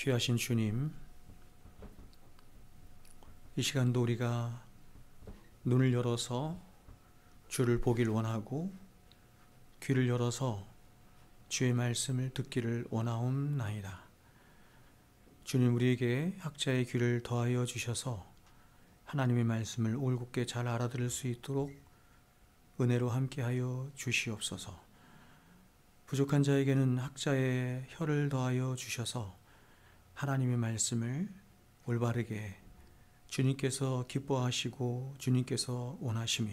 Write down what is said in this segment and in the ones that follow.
귀하신 주님, 이 시간도 우리가 눈을 열어서 주를 보길 원하고 귀를 열어서 주의 말씀을 듣기를 원하옵나이다. 주님, 우리에게 학자의 귀를 더하여 주셔서 하나님의 말씀을 올곧게 잘 알아들을 수 있도록 은혜로 함께하여 주시옵소서. 부족한 자에게는 학자의 혀를 더하여 주셔서 하나님의 말씀을 올바르게 주님께서 기뻐하시고 주님께서 원하시며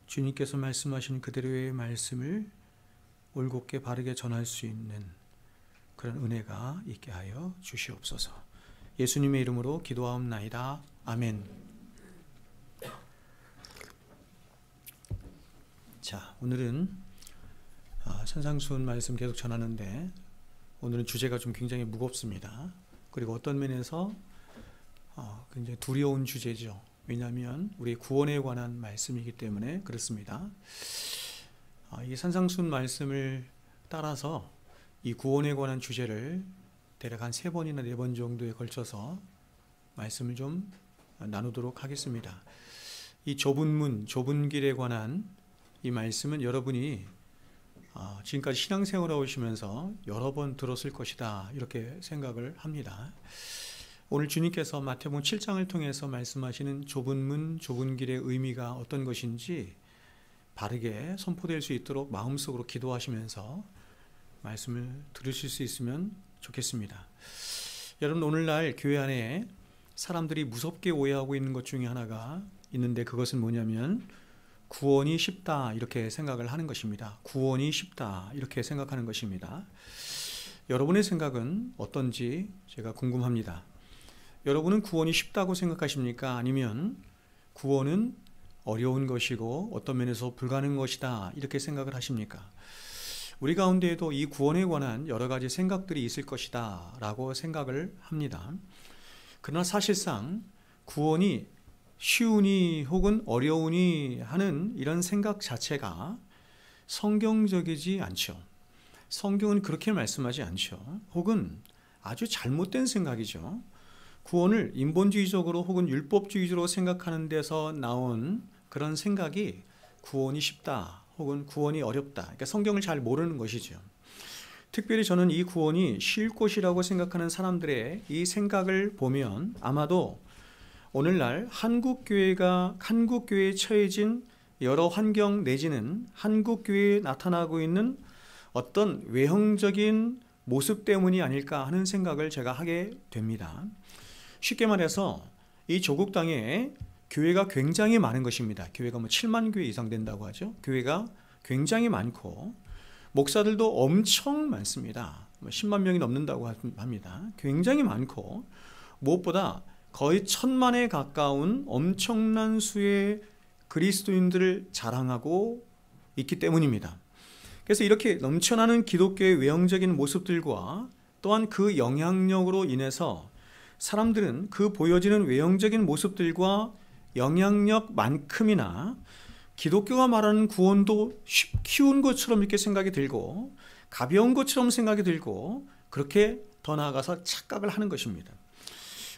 주님께서 말씀하신 그대로의 말씀을 올곧게 바르게 전할 수 있는 그런 은혜가 있게 하여 주시옵소서. 예수님의 이름으로 기도하옵나이다. 아멘. 자, 오늘은 산상수훈 말씀 계속 전하는데 오늘은 주제가 좀 굉장히 무겁습니다. 그리고 어떤 면에서 굉장히 두려운 주제죠. 왜냐하면 우리 구원에 관한 말씀이기 때문에 그렇습니다. 이 산상수훈 말씀을 따라서 이 구원에 관한 주제를 대략 한 3번이나 4번 정도에 걸쳐서 말씀을 좀 나누도록 하겠습니다. 이 좁은 문, 좁은 길에 관한 이 말씀은 여러분이 지금까지 신앙생활을 오시면서 여러 번 들었을 것이다, 이렇게 생각을 합니다. 오늘 주님께서 마태복음 7장을 통해서 말씀하시는 좁은 문, 좁은 길의 의미가 어떤 것인지 바르게 선포될 수 있도록 마음속으로 기도하시면서 말씀을 들으실 수 있으면 좋겠습니다. 여러분, 오늘날 교회 안에 사람들이 무섭게 오해하고 있는 것 중에 하나가 있는데 그것은 뭐냐면 구원이 쉽다, 이렇게 생각을 하는 것입니다. 구원이 쉽다, 이렇게 생각하는 것입니다. 여러분의 생각은 어떤지 제가 궁금합니다. 여러분은 구원이 쉽다고 생각하십니까? 아니면 구원은 어려운 것이고 어떤 면에서 불가능한 것이다, 이렇게 생각을 하십니까? 우리 가운데에도 이 구원에 관한 여러 가지 생각들이 있을 것이다 라고 생각을 합니다. 그러나 사실상 구원이 쉬우니 혹은 어려우니 하는 이런 생각 자체가 성경적이지 않죠. 성경은 그렇게 말씀하지 않죠. 혹은 아주 잘못된 생각이죠. 구원을 인본주의적으로 혹은 율법주의적으로 생각하는 데서 나온 그런 생각이 구원이 쉽다 혹은 구원이 어렵다, 그러니까 성경을 잘 모르는 것이죠. 특별히 저는 이 구원이 쉴 것이라고 생각하는 사람들의 이 생각을 보면 아마도 오늘날 한국교회에 처해진 여러 환경 내지는 한국교회에 나타나고 있는 어떤 외형적인 모습 때문이 아닐까 하는 생각을 제가 하게 됩니다. 쉽게 말해서 이 조국 땅에 교회가 굉장히 많은 것입니다. 교회가 7만 교회 이상 된다고 하죠. 교회가 굉장히 많고 목사들도 엄청 많습니다. 10만 명이 넘는다고 합니다. 굉장히 많고 무엇보다 거의 1000만에 가까운 엄청난 수의 그리스도인들을 자랑하고 있기 때문입니다. 그래서 이렇게 넘쳐나는 기독교의 외형적인 모습들과 또한 그 영향력으로 인해서 사람들은 그 보여지는 외형적인 모습들과 영향력만큼이나 기독교가 말하는 구원도 쉬운 것처럼 이렇게 생각이 들고 가벼운 것처럼 생각이 들고 그렇게 더 나아가서 착각을 하는 것입니다.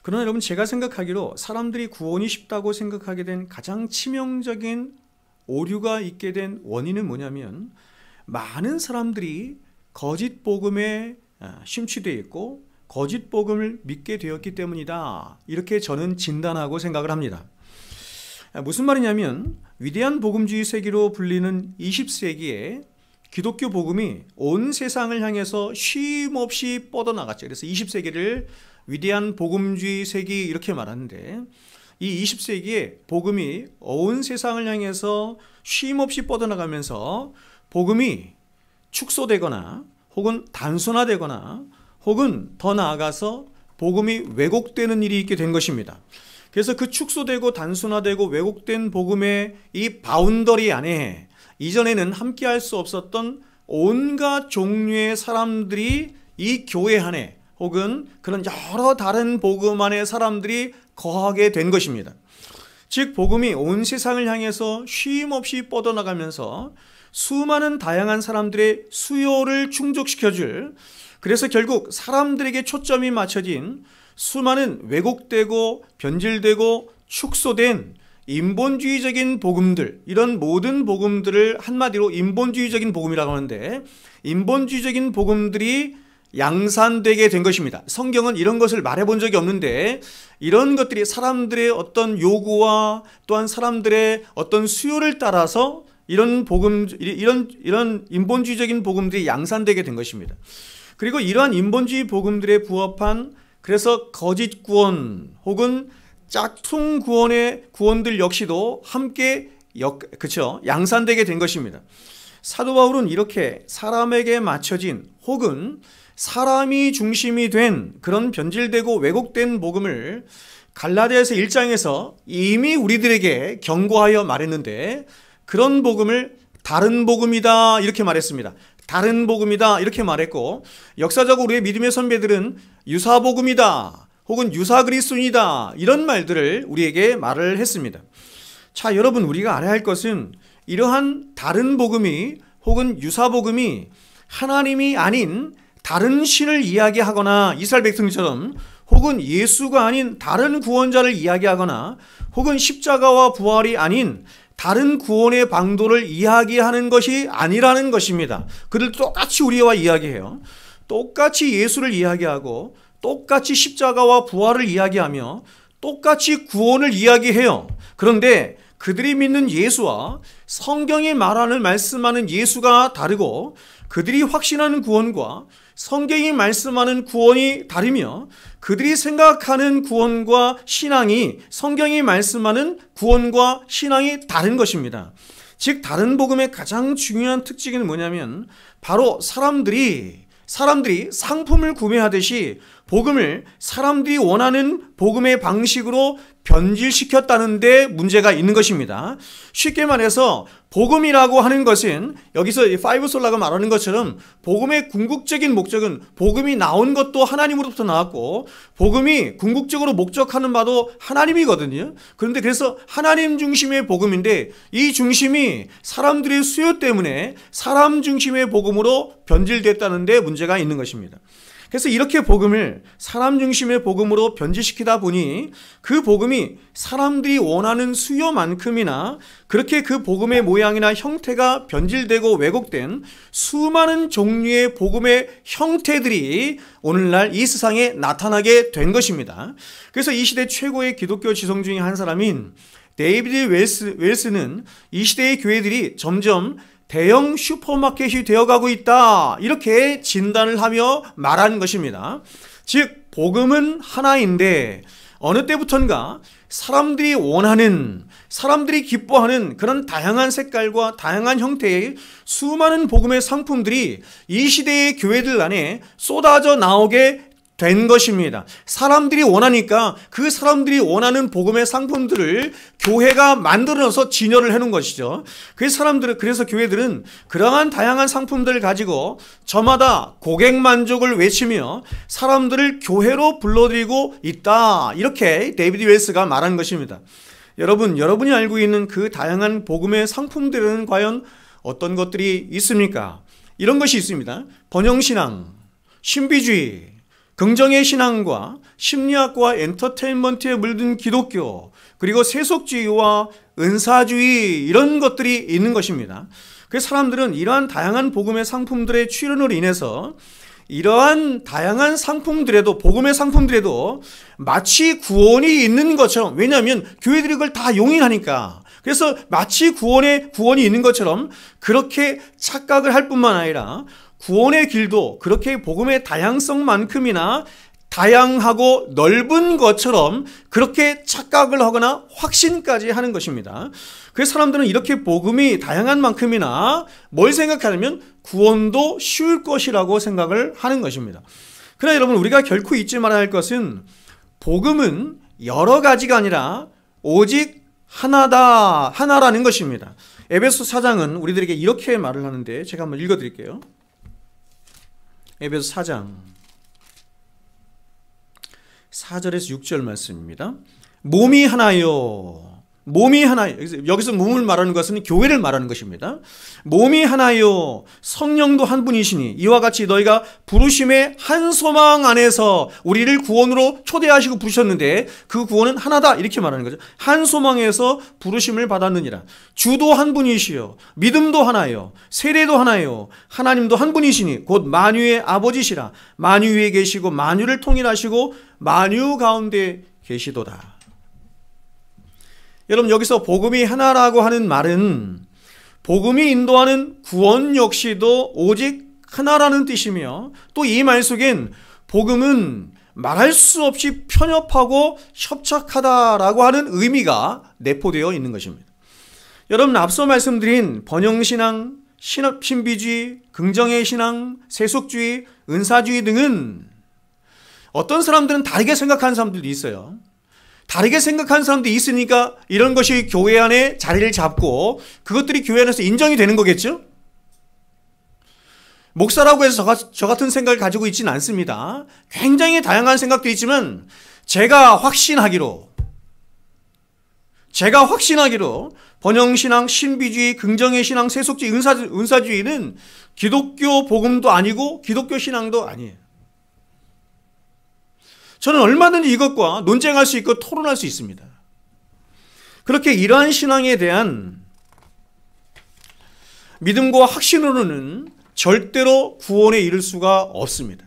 그러나 여러분, 제가 생각하기로 사람들이 구원이 쉽다고 생각하게 된 가장 치명적인 오류가 있게 된 원인은 뭐냐면 많은 사람들이 거짓 복음에 심취되어 있고 거짓 복음을 믿게 되었기 때문이다, 이렇게 저는 진단하고 생각을 합니다. 무슨 말이냐면 위대한 복음주의 세기로 불리는 20세기에 기독교 복음이 온 세상을 향해서 쉼없이 뻗어나갔죠. 그래서 20세기를 위대한 복음주의 세기 이렇게 말하는데 이 20세기에 복음이 온 세상을 향해서 쉼없이 뻗어나가면서 복음이 축소되거나 혹은 단순화되거나 혹은 더 나아가서 복음이 왜곡되는 일이 있게 된 것입니다. 그래서 그 축소되고 단순화되고 왜곡된 복음의 이 바운더리 안에 이전에는 함께할 수 없었던 온갖 종류의 사람들이 이 교회 안에 혹은 그런 여러 다른 복음 안에 사람들이 거하게 된 것입니다. 즉 복음이 온 세상을 향해서 쉼없이 뻗어나가면서 수많은 다양한 사람들의 수요를 충족시켜줄 그래서 결국 사람들에게 초점이 맞춰진 수많은 왜곡되고 변질되고 축소된 인본주의적인 복음들, 이런 모든 복음들을 한마디로 인본주의적인 복음이라고 하는데, 인본주의적인 복음들이 양산되게 된 것입니다. 성경은 이런 것을 말해본 적이 없는데, 이런 것들이 사람들의 어떤 요구와 또한 사람들의 어떤 수요를 따라서 이런 복음, 이런 인본주의적인 복음들이 양산되게 된 것입니다. 그리고 이러한 인본주의 복음들에 부합한, 그래서 거짓 구원 혹은 짝퉁 구원의 구원들 역시도 함께 양산되게 된 것입니다. 사도 바울은 이렇게 사람에게 맞춰진 혹은 사람이 중심이 된 그런 변질되고 왜곡된 복음을 갈라디아서 1장에서 이미 우리들에게 경고하여 말했는데, 그런 복음을 다른 복음이다 이렇게 말했습니다. 다른 복음이다 이렇게 말했고, 역사적으로 우리의 믿음의 선배들은 유사복음이다 혹은 유사그리스도인이다 이런 말들을 우리에게 말을 했습니다. 자, 여러분, 우리가 알아야 할 것은 이러한 다른 복음이 혹은 유사복음이 하나님이 아닌 다른 신을 이야기하거나 이스라엘 백성처럼 혹은 예수가 아닌 다른 구원자를 이야기하거나 혹은 십자가와 부활이 아닌 다른 구원의 방도를 이야기하는 것이 아니라는 것입니다. 그들 똑같이 우리와 이야기해요. 똑같이 예수를 이야기하고 똑같이 십자가와 부활을 이야기하며 똑같이 구원을 이야기해요. 그런데 그들이 믿는 예수와 성경이 말씀하는 예수가 다르고, 그들이 확신하는 구원과 성경이 말씀하는 구원이 다르며, 그들이 생각하는 구원과 신앙이 성경이 말씀하는 구원과 신앙이 다른 것입니다. 즉, 다른 복음의 가장 중요한 특징은 뭐냐면, 바로 사람들이 상품을 구매하듯이 복음을 사람들이 원하는 복음의 방식으로 변질시켰다는 데 문제가 있는 것입니다. 쉽게 말해서 복음이라고 하는 것은, 여기서 파이브솔라가 말하는 것처럼 복음의 궁극적인 목적은, 복음이 나온 것도 하나님으로부터 나왔고 복음이 궁극적으로 목적하는 바도 하나님이거든요. 그런데 그래서 하나님 중심의 복음인데, 이 중심이 사람들의 수요 때문에 사람 중심의 복음으로 변질됐다는 데 문제가 있는 것입니다. 그래서 이렇게 복음을 사람 중심의 복음으로 변질시키다 보니 그 복음이 사람들이 원하는 수요만큼이나 그렇게 그 복음의 모양이나 형태가 변질되고 왜곡된 수많은 종류의 복음의 형태들이 오늘날 이 세상에 나타나게 된 것입니다. 그래서 이 시대 최고의 기독교 지성 중에 한 사람인 데이비드 웰스는 이 시대의 교회들이 점점 대형 슈퍼마켓이 되어가고 있다 이렇게 진단을 하며 말하는 것입니다. 즉, 복음은 하나인데 어느 때부턴가 사람들이 원하는, 사람들이 기뻐하는 그런 다양한 색깔과 다양한 형태의 수많은 복음의 상품들이 이 시대의 교회들 안에 쏟아져 나오게 된 것입니다. 사람들이 원하니까 그 사람들이 원하는 복음의 상품들을 교회가 만들어서 진열을 해놓은 것이죠. 그래서 교회들은 그러한 다양한 상품들을 가지고 저마다 고객 만족을 외치며 사람들을 교회로 불러들이고 있다. 이렇게 데이비드 웰스가 말한 것입니다. 여러분이 알고 있는 그 다양한 복음의 상품들은 과연 어떤 것들이 있습니까? 이런 것이 있습니다. 번영신앙, 신비주의, 긍정의 신앙과 심리학과 엔터테인먼트에 물든 기독교, 그리고 세속주의와 은사주의, 이런 것들이 있는 것입니다. 그래서 사람들은 이러한 다양한 복음의 상품들의 출현으로 인해서 이러한 다양한 상품들에도, 복음의 상품들에도 마치 구원이 있는 것처럼, 왜냐하면 교회들이 그걸 다 용인하니까, 그래서 마치 구원이 있는 것처럼 그렇게 착각을 할 뿐만 아니라 구원의 길도 그렇게 복음의 다양성만큼이나 다양하고 넓은 것처럼 그렇게 착각을 하거나 확신까지 하는 것입니다. 그래서 사람들은 이렇게 복음이 다양한 만큼이나 뭘 생각하냐면 구원도 쉬울 것이라고 생각을 하는 것입니다. 그러나 여러분, 우리가 결코 잊지 말아야 할 것은 복음은 여러 가지가 아니라 오직 하나라는 것입니다. 에베소 4장은 우리들에게 이렇게 말을 하는데 제가 한번 읽어드릴게요. 에베소 4장 4절에서 6절 말씀입니다. 몸이 하나요. 몸이 하나요. 여기서 몸을 말하는 것은 교회를 말하는 것입니다. 몸이 하나요. 성령도 한 분이시니 이와 같이 너희가 부르심의 한 소망 안에서 우리를 구원으로 초대하시고 부르셨는데 그 구원은 하나다 이렇게 말하는 거죠. 한 소망에서 부르심을 받았느니라. 주도 한 분이시요. 믿음도 하나요. 세례도 하나요. 하나님도 한 분이시니 곧 만유의 아버지시라. 만유 위에 계시고 만유를 통일하시고 만유 가운데 계시도다. 여러분 여기서 복음이 하나라고 하는 말은 복음이 인도하는 구원 역시도 오직 하나라는 뜻이며 또 이 말 속엔 복음은 말할 수 없이 편협하고 협착하다라고 하는 의미가 내포되어 있는 것입니다. 여러분 앞서 말씀드린 번영신앙, 신비주의, 긍정의 신앙, 세속주의, 은사주의 등은 어떤 사람들은 다르게 생각하는 사람들도 있어요. 다르게 생각하는 사람들이 있으니까 이런 것이 교회 안에 자리를 잡고 그것들이 교회 안에서 인정이 되는 거겠죠? 목사라고 해서 저 같은 생각을 가지고 있지는 않습니다. 굉장히 다양한 생각도 있지만 제가 확신하기로 번영신앙, 신비주의, 긍정의 신앙, 세속주의, 은사주의는 기독교 복음도 아니고 기독교 신앙도 아니에요. 저는 얼마든지 이것과 논쟁할 수 있고 토론할 수 있습니다. 그렇게 이러한 신앙에 대한 믿음과 확신으로는 절대로 구원에 이를 수가 없습니다.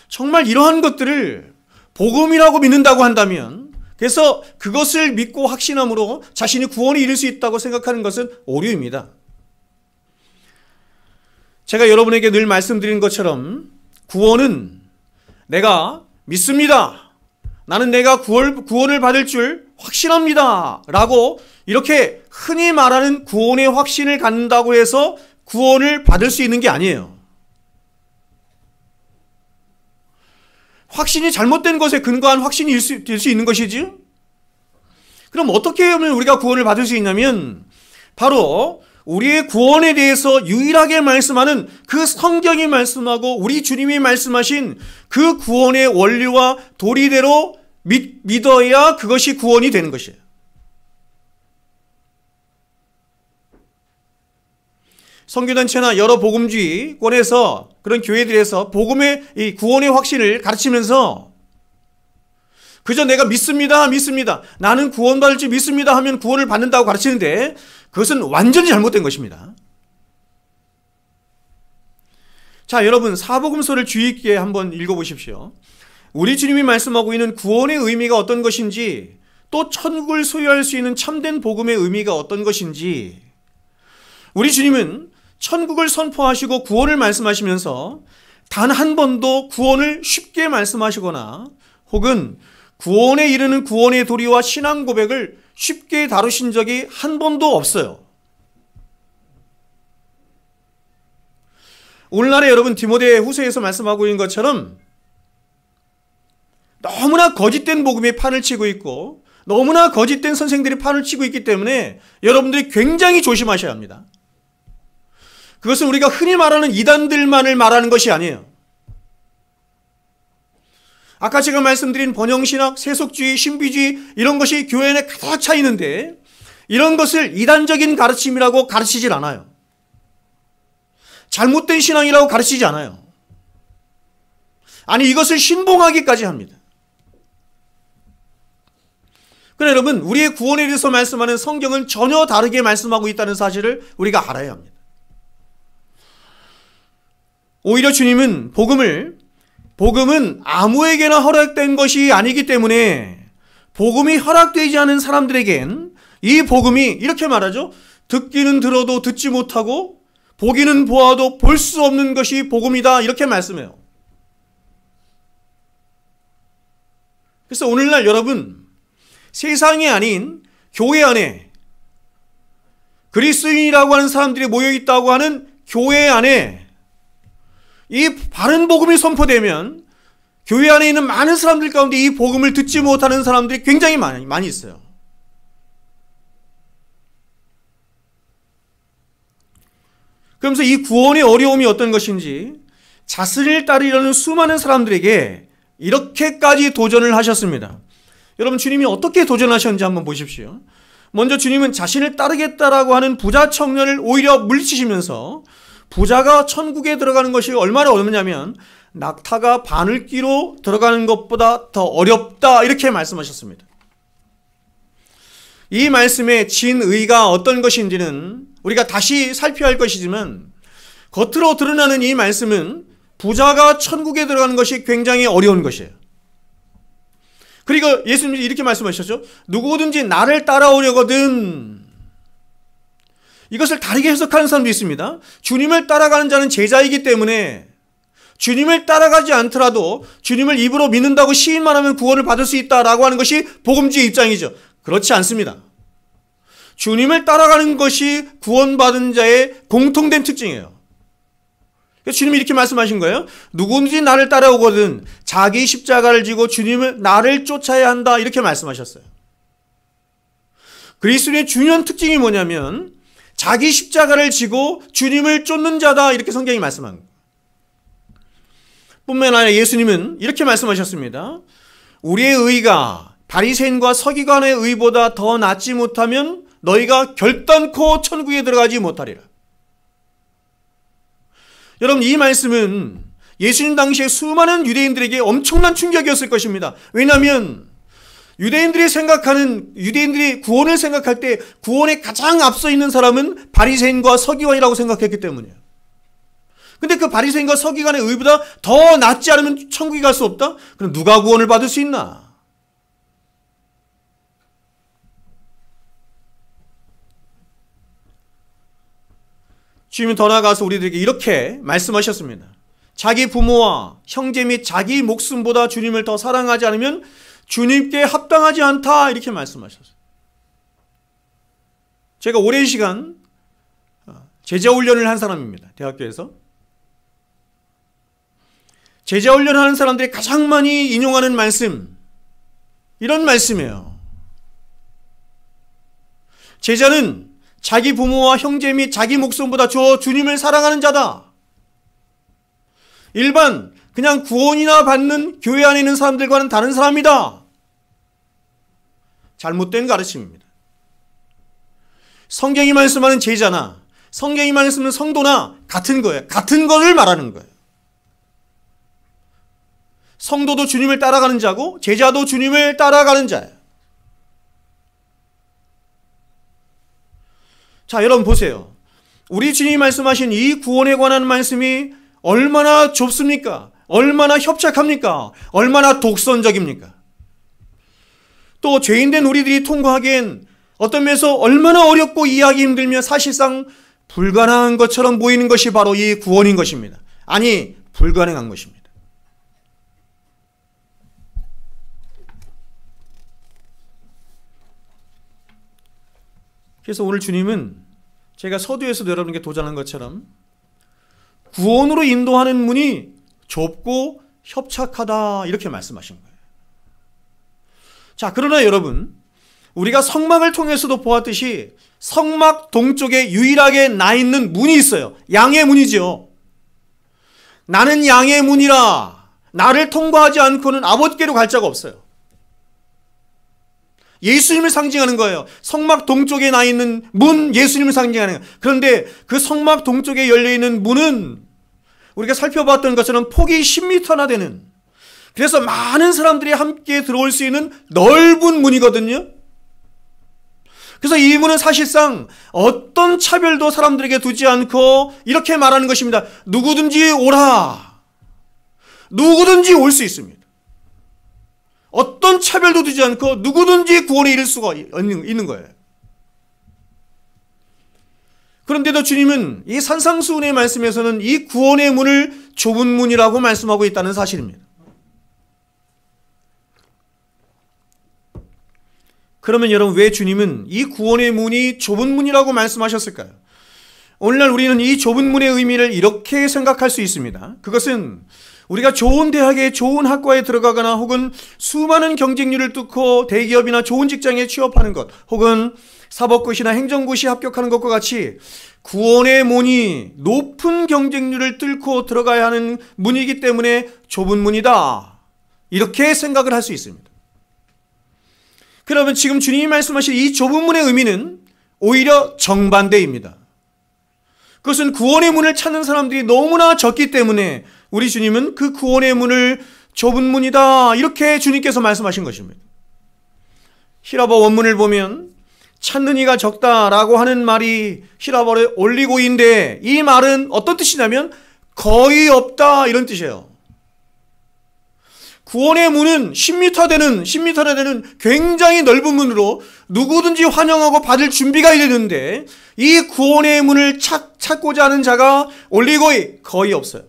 정말 이러한 것들을 복음이라고 믿는다고 한다면 그래서 그것을 믿고 확신함으로 자신이 구원에 이를 수 있다고 생각하는 것은 오류입니다. 제가 여러분에게 늘 말씀드린 것처럼 구원은 내가 믿습니다. 나는 내가 구원을 받을 줄 확신합니다. 라고 이렇게 흔히 말하는 구원의 확신을 갖는다고 해서 구원을 받을 수 있는 게 아니에요. 확신이 잘못된 것에 근거한 확신이 될 수 있는 것이지. 그럼 어떻게 하면 우리가 구원을 받을 수 있냐면 바로 우리의 구원에 대해서 유일하게 말씀하는 그 성경이 말씀하고 우리 주님이 말씀하신 그 구원의 원리와 도리대로 믿어야 그것이 구원이 되는 것이에요. 선교단체나 여러 복음주의권에서 그런 교회들에서 복음의 이 구원의 확신을 가르치면서 그저 내가 믿습니다. 나는 구원받을 줄 믿습니다 하면 구원을 받는다고 가르치는데 그것은 완전히 잘못된 것입니다. 자, 여러분 사복음서를 주의 있게 한번 읽어보십시오. 우리 주님이 말씀하고 있는 구원의 의미가 어떤 것인지 또 천국을 소유할 수 있는 참된 복음의 의미가 어떤 것인지 우리 주님은 천국을 선포하시고 구원을 말씀하시면서 단 한 번도 구원을 쉽게 말씀하시거나 혹은 구원에 이르는 구원의 도리와 신앙 고백을 쉽게 다루신 적이 한 번도 없어요. 오늘날에 여러분 디모데 후서에서 말씀하고 있는 것처럼 너무나 거짓된 복음이 판을 치고 있고 너무나 거짓된 선생들이 판을 치고 있기 때문에 여러분들이 굉장히 조심하셔야 합니다. 그것은 우리가 흔히 말하는 이단들만을 말하는 것이 아니에요. 아까 제가 말씀드린 번영신학, 세속주의, 신비주의 이런 것이 교회 안에 가득 차 있는데 이런 것을 이단적인 가르침이라고 가르치질 않아요. 잘못된 신앙이라고 가르치지 않아요. 아니 이것을 신봉하기까지 합니다. 그러나 여러분 우리의 구원에 대해서 말씀하는 성경은 전혀 다르게 말씀하고 있다는 사실을 우리가 알아야 합니다. 오히려 주님은 복음은 아무에게나 허락된 것이 아니기 때문에 복음이 허락되지 않은 사람들에겐 이 복음이 이렇게 말하죠. 듣기는 들어도 듣지 못하고 보기는 보아도 볼 수 없는 것이 복음이다 이렇게 말씀해요. 그래서 오늘날 여러분 세상이 아닌 교회 안에 그리스도인이라고 하는 사람들이 모여있다고 하는 교회 안에 이 바른 복음이 선포되면 교회 안에 있는 많은 사람들 가운데 이 복음을 듣지 못하는 사람들이 굉장히 많이 있어요. 그러면서 이 구원의 어려움이 어떤 것인지 자신을 따르려는 수많은 사람들에게 이렇게까지 도전을 하셨습니다. 여러분 주님이 어떻게 도전하셨는지 한번 보십시오. 먼저 주님은 자신을 따르겠다라고 하는 부자 청년을 오히려 물리치시면서 부자가 천국에 들어가는 것이 얼마나 어렵냐면 낙타가 바늘귀로 들어가는 것보다 더 어렵다 이렇게 말씀하셨습니다. 이 말씀의 진의가 어떤 것인지는 우리가 다시 살펴야 할 것이지만 겉으로 드러나는 이 말씀은 부자가 천국에 들어가는 것이 굉장히 어려운 것이에요. 그리고 예수님이 이렇게 말씀하셨죠. 누구든지 나를 따라오려거든. 이것을 다르게 해석하는 사람도 있습니다. 주님을 따라가는 자는 제자이기 때문에 주님을 따라가지 않더라도 주님을 입으로 믿는다고 시인만 하면 구원을 받을 수 있다라고 하는 것이 복음주의 입장이죠. 그렇지 않습니다. 주님을 따라가는 것이 구원받은 자의 공통된 특징이에요. 주님이 이렇게 말씀하신 거예요. 누구든지 나를 따라오거든 자기 십자가를 지고 주님을 나를 쫓아야 한다 이렇게 말씀하셨어요. 그리스도의 중요한 특징이 뭐냐면 자기 십자가를 지고 주님을 쫓는 자다 이렇게 성경이 말씀한 거예요. 뿐만 아니라 예수님은 이렇게 말씀하셨습니다. 우리의 의가 바리새인과 서기관의 의보다 더 낫지 못하면 너희가 결단코 천국에 들어가지 못하리라. 여러분 이 말씀은 예수님 당시에 수많은 유대인들에게 엄청난 충격이었을 것입니다. 왜냐하면 유대인들이 구원을 생각할 때 구원에 가장 앞서 있는 사람은 바리새인과 서기관이라고 생각했기 때문이에요. 근데 그 바리새인과 서기관의 의보다 더 낫지 않으면 천국에 갈 수 없다? 그럼 누가 구원을 받을 수 있나? 주님은 더 나아가서 우리들에게 이렇게 말씀하셨습니다. 자기 부모와 형제 및 자기 목숨보다 주님을 더 사랑하지 않으면 주님께 합당하지 않다 이렇게 말씀하셨어요. 제가 오랜 시간 제자훈련을 한 사람입니다. 대학교에서. 제자훈련을 하는 사람들이 가장 많이 인용하는 말씀 이런 말씀이에요. 제자는 자기 부모와 형제 및 자기 목숨보다 주님을 사랑하는 자다. 일반 그냥 구원이나 받는 교회 안에 있는 사람들과는 다른 사람이다. 잘못된 가르침입니다. 성경이 말씀하는 제자나 성경이 말씀하는 성도나 같은 거예요. 같은 것을 말하는 거예요. 성도도 주님을 따라가는 자고 제자도 주님을 따라가는 자예요. 자, 여러분 보세요. 우리 주님이 말씀하신 이 구원에 관한 말씀이 얼마나 좁습니까? 얼마나 협착합니까? 얼마나 독선적입니까? 또 죄인된 우리들이 통과하기엔 어떤 면에서 얼마나 어렵고 이해하기 힘들며 사실상 불가능한 것처럼 보이는 것이 바로 이 구원인 것입니다. 아니, 불가능한 것입니다. 그래서 오늘 주님은 제가 서두에서도 여러분께 도전한 것처럼 구원으로 인도하는 문이 좁고 협착하다 이렇게 말씀하신 거예요. 자, 그러나 여러분 우리가 성막을 통해서도 보았듯이 성막 동쪽에 유일하게 나 있는 문이 있어요. 양의 문이죠. 나는 양의 문이라 나를 통과하지 않고는 아버지께로 갈 자가 없어요. 예수님을 상징하는 거예요. 성막 동쪽에 나 있는 문, 예수님을 상징하는 거예요. 그런데 그 성막 동쪽에 열려있는 문은 우리가 살펴봤던 것처럼 폭이 10m나 되는, 그래서 많은 사람들이 함께 들어올 수 있는 넓은 문이거든요. 그래서 이 문은 사실상 어떤 차별도 사람들에게 두지 않고 이렇게 말하는 것입니다. 누구든지 오라. 누구든지 올 수 있습니다. 어떤 차별도 두지 않고 누구든지 구원에 이를 수가 있는 거예요. 그런데도 주님은 이 산상수훈의 말씀에서는 이 구원의 문을 좁은 문이라고 말씀하고 있다는 사실입니다. 그러면 여러분 왜 주님은 이 구원의 문이 좁은 문이라고 말씀하셨을까요? 오늘날 우리는 이 좁은 문의 의미를 이렇게 생각할 수 있습니다. 그것은 우리가 좋은 대학에 좋은 학과에 들어가거나 혹은 수많은 경쟁률을 뚫고 대기업이나 좋은 직장에 취업하는 것, 혹은 사법고시나 행정고시 합격하는 것과 같이 구원의 문이 높은 경쟁률을 뚫고 들어가야 하는 문이기 때문에 좁은 문이다, 이렇게 생각을 할 수 있습니다. 그러면 지금 주님이 말씀하신 이 좁은 문의 의미는 오히려 정반대입니다. 그것은 구원의 문을 찾는 사람들이 너무나 적기 때문에 우리 주님은 그 구원의 문을 좁은 문이다, 이렇게 주님께서 말씀하신 것입니다. 히라버 원문을 보면 찾는 이가 적다라고 하는 말이 히라버의 올리고인데, 이 말은 어떤 뜻이냐면 거의 없다, 이런 뜻이에요. 구원의 문은 10m 되는 굉장히 넓은 문으로 누구든지 환영하고 받을 준비가 되는데, 이 구원의 문을 찾고자 하는 자가 올리고이 거의 없어요.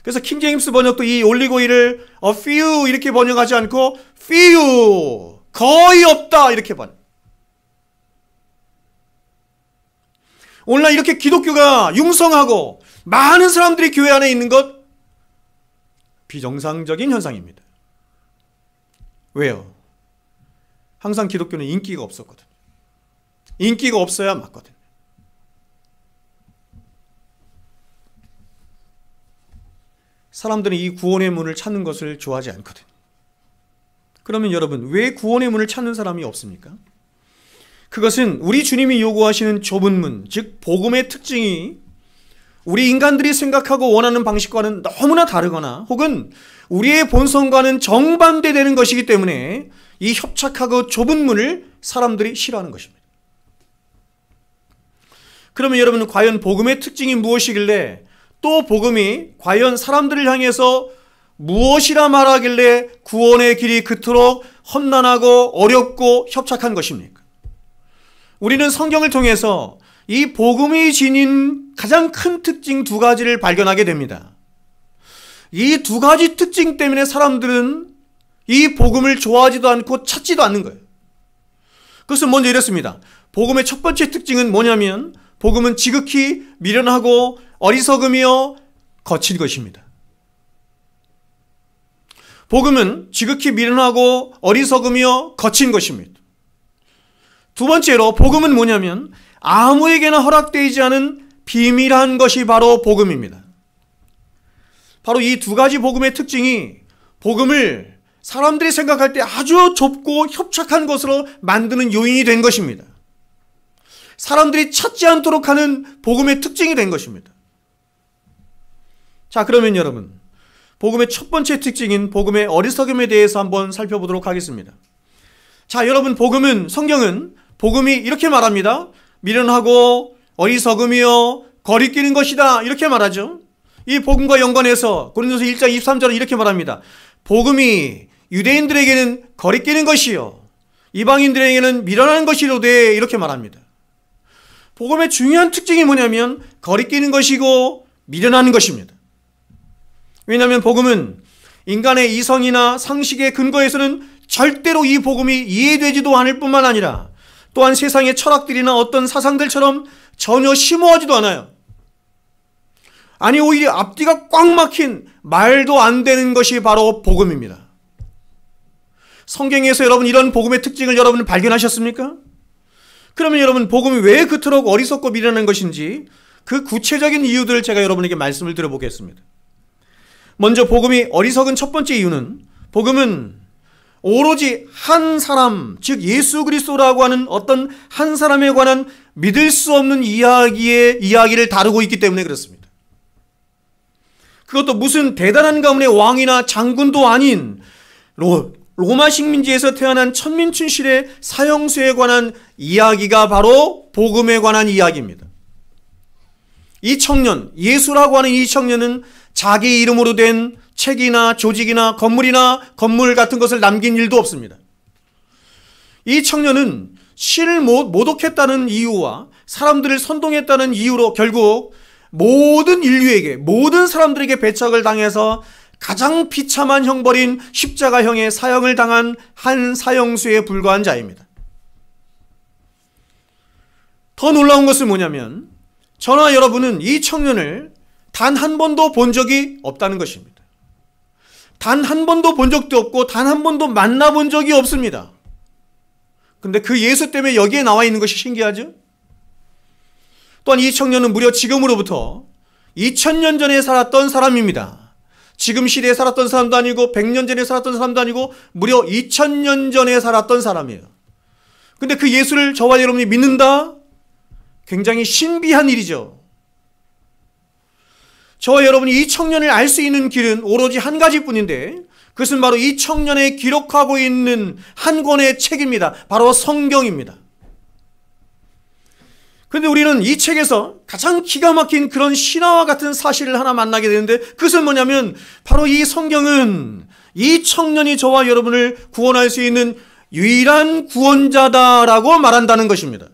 그래서 킹제임스 번역도 이 올리고이를 a few 이렇게 번역하지 않고 few, 거의 없다, 이렇게 번역. 오늘날 이렇게 기독교가 융성하고 많은 사람들이 교회 안에 있는 것, 비정상적인 현상입니다. 왜요? 항상 기독교는 인기가 없었거든요. 인기가 없어야 맞거든요. 사람들은 이 구원의 문을 찾는 것을 좋아하지 않거든요. 그러면 여러분, 왜 구원의 문을 찾는 사람이 없습니까? 그것은 우리 주님이 요구하시는 좁은 문, 즉 복음의 특징이 우리 인간들이 생각하고 원하는 방식과는 너무나 다르거나 혹은 우리의 본성과는 정반대되는 것이기 때문에 이 협착하고 좁은 문을 사람들이 싫어하는 것입니다. 그러면 여러분, 과연 복음의 특징이 무엇이길래, 또 복음이 과연 사람들을 향해서 무엇이라 말하길래 구원의 길이 그토록 험난하고 어렵고 협착한 것입니까? 우리는 성경을 통해서 이 복음이 지닌 가장 큰 특징 두 가지를 발견하게 됩니다. 이 두 가지 특징 때문에 사람들은 이 복음을 좋아하지도 않고 찾지도 않는 거예요. 그것은 먼저 이렇습니다. 복음의 첫 번째 특징은 뭐냐면, 복음은 지극히 미련하고 어리석으며 거친 것입니다. 복음은 지극히 미련하고 어리석으며 거친 것입니다. 두 번째로 복음은 뭐냐면 아무에게나 허락되지 않은 비밀한 것이 바로 복음입니다. 바로 이 두 가지 복음의 특징이 복음을 사람들이 생각할 때 아주 좁고 협착한 것으로 만드는 요인이 된 것입니다. 사람들이 찾지 않도록 하는 복음의 특징이 된 것입니다. 자, 그러면 여러분, 복음의 첫 번째 특징인 복음의 어리석음에 대해서 한번 살펴보도록 하겠습니다. 자, 여러분, 성경은 복음이 이렇게 말합니다. 미련하고 어리석으며 거리끼는 것이다, 이렇게 말하죠. 이 복음과 연관해서 고린도서 1장 23절은 이렇게 말합니다. 복음이 유대인들에게는 거리끼는 것이요 이방인들에게는 미련한 것이로되, 이렇게 말합니다. 복음의 중요한 특징이 뭐냐면 거리끼는 것이고 미련한 것입니다. 왜냐하면 복음은 인간의 이성이나 상식의 근거에서는 절대로 이 복음이 이해되지도 않을 뿐만 아니라 또한 세상의 철학들이나 어떤 사상들처럼 전혀 심오하지도 않아요. 아니, 오히려 앞뒤가 꽉 막힌 말도 안 되는 것이 바로 복음입니다. 성경에서 여러분 이런 복음의 특징을 여러분 발견하셨습니까? 그러면 여러분, 복음이 왜 그토록 어리석고 미련한 것인지 그 구체적인 이유들을 제가 여러분에게 말씀을 드려보겠습니다. 먼저 복음이 어리석은 첫 번째 이유는, 복음은 오로지 한 사람, 즉 예수 그리스도라고 하는 어떤 한 사람에 관한 믿을 수 없는 이야기를 다루고 있기 때문에 그렇습니다. 그것도 무슨 대단한 가문의 왕이나 장군도 아닌 로마 식민지에서 태어난 천민춘실의 사형수에 관한 이야기가 바로 복음에 관한 이야기입니다. 이 청년, 예수라고 하는 이 청년은 자기 이름으로 된 책이나 조직이나 건물 같은 것을 남긴 일도 없습니다. 이 청년은 신을 모독했다는 이유와 사람들을 선동했다는 이유로 결국 모든 인류에게, 모든 사람들에게 배척을 당해서 가장 비참한 형벌인 십자가형의 사형을 당한 한 사형수에 불과한 자입니다. 더 놀라운 것은 뭐냐면, 저나 여러분은 이 청년을 단 한 번도 본 적이 없다는 것입니다. 단 한 번도 본 적도 없고 단 한 번도 만나본 적이 없습니다. 근데 그 예수 때문에 여기에 나와 있는 것이 신기하죠? 또한 이 청년은 무려 지금으로부터 2000년 전에 살았던 사람입니다. 지금 시대에 살았던 사람도 아니고 100년 전에 살았던 사람도 아니고 무려 2000년 전에 살았던 사람이에요. 근데 그 예수를 저와 여러분이 믿는다? 굉장히 신비한 일이죠. 저와 여러분이 이 청년을 알 수 있는 길은 오로지 한 가지뿐인데 그것은 바로 이 청년에 기록하고 있는 한 권의 책입니다. 바로 성경입니다. 그런데 우리는 이 책에서 가장 기가 막힌 그런 신화와 같은 사실을 하나 만나게 되는데 그것은 뭐냐면 바로 이 성경은 이 청년이 저와 여러분을 구원할 수 있는 유일한 구원자다라고 말한다는 것입니다.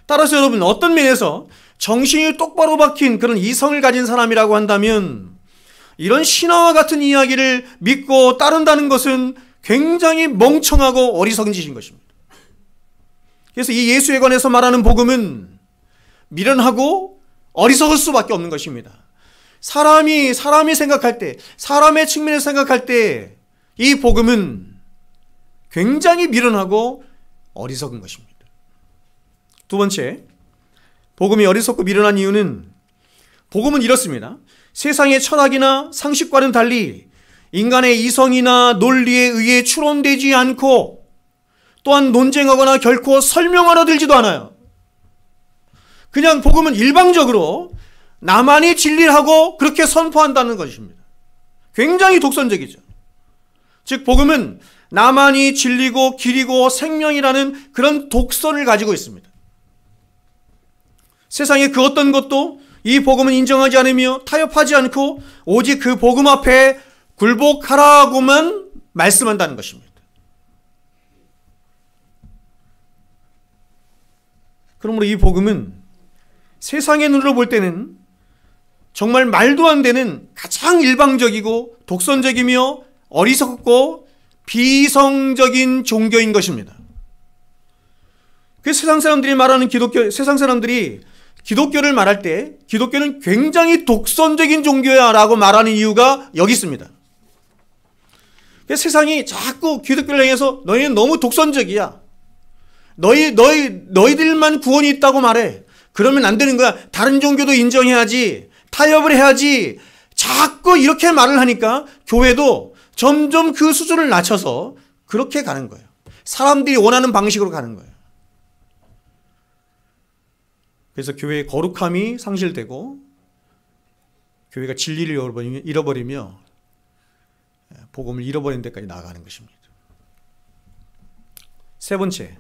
따라서 여러분 어떤 면에서 정신이 똑바로 박힌 그런 이성을 가진 사람이라고 한다면 이런 신화와 같은 이야기를 믿고 따른다는 것은 굉장히 멍청하고 어리석은 짓인 것입니다. 그래서 이 예수에 관해서 말하는 복음은 미련하고 어리석을 수밖에 없는 것입니다. 사람이 생각할 때, 사람의 측면에서 생각할 때 이 복음은 굉장히 미련하고 어리석은 것입니다. 두 번째, 복음이 어리석고 미련한 이유는 복음은 이렇습니다. 세상의 철학이나 상식과는 달리 인간의 이성이나 논리에 의해 추론되지 않고 또한 논쟁하거나 결코 설명하러 들지도 않아요. 그냥 복음은 일방적으로 나만이 진리를 하고 그렇게 선포한다는 것입니다. 굉장히 독선적이죠. 즉 복음은 나만이 진리고 길이고 생명이라는 그런 독선을 가지고 있습니다. 세상의 그 어떤 것도 이 복음은 인정하지 않으며 타협하지 않고 오직 그 복음 앞에 굴복하라고만 말씀한다는 것입니다. 그러므로 이 복음은 세상의 눈으로 볼 때는 정말 말도 안 되는 가장 일방적이고 독선적이며 어리석고 비성적인 종교인 것입니다. 그 세상 사람들이 말하는 세상 사람들이 기독교를 말할 때 기독교는 굉장히 독선적인 종교야 라고 말하는 이유가 여기 있습니다. 세상이 자꾸 기독교를 향해서 너희는 너무 독선적이야. 너희들만 구원이 있다고 말해. 그러면 안 되는 거야. 다른 종교도 인정해야지. 타협을 해야지. 자꾸 이렇게 말을 하니까 교회도 점점 그 수준을 낮춰서 그렇게 가는 거예요. 사람들이 원하는 방식으로 가는 거예요. 그래서 교회의 거룩함이 상실되고 교회가 진리를 잃어버리며 복음을 잃어버리는 데까지 나아가는 것입니다. 세 번째,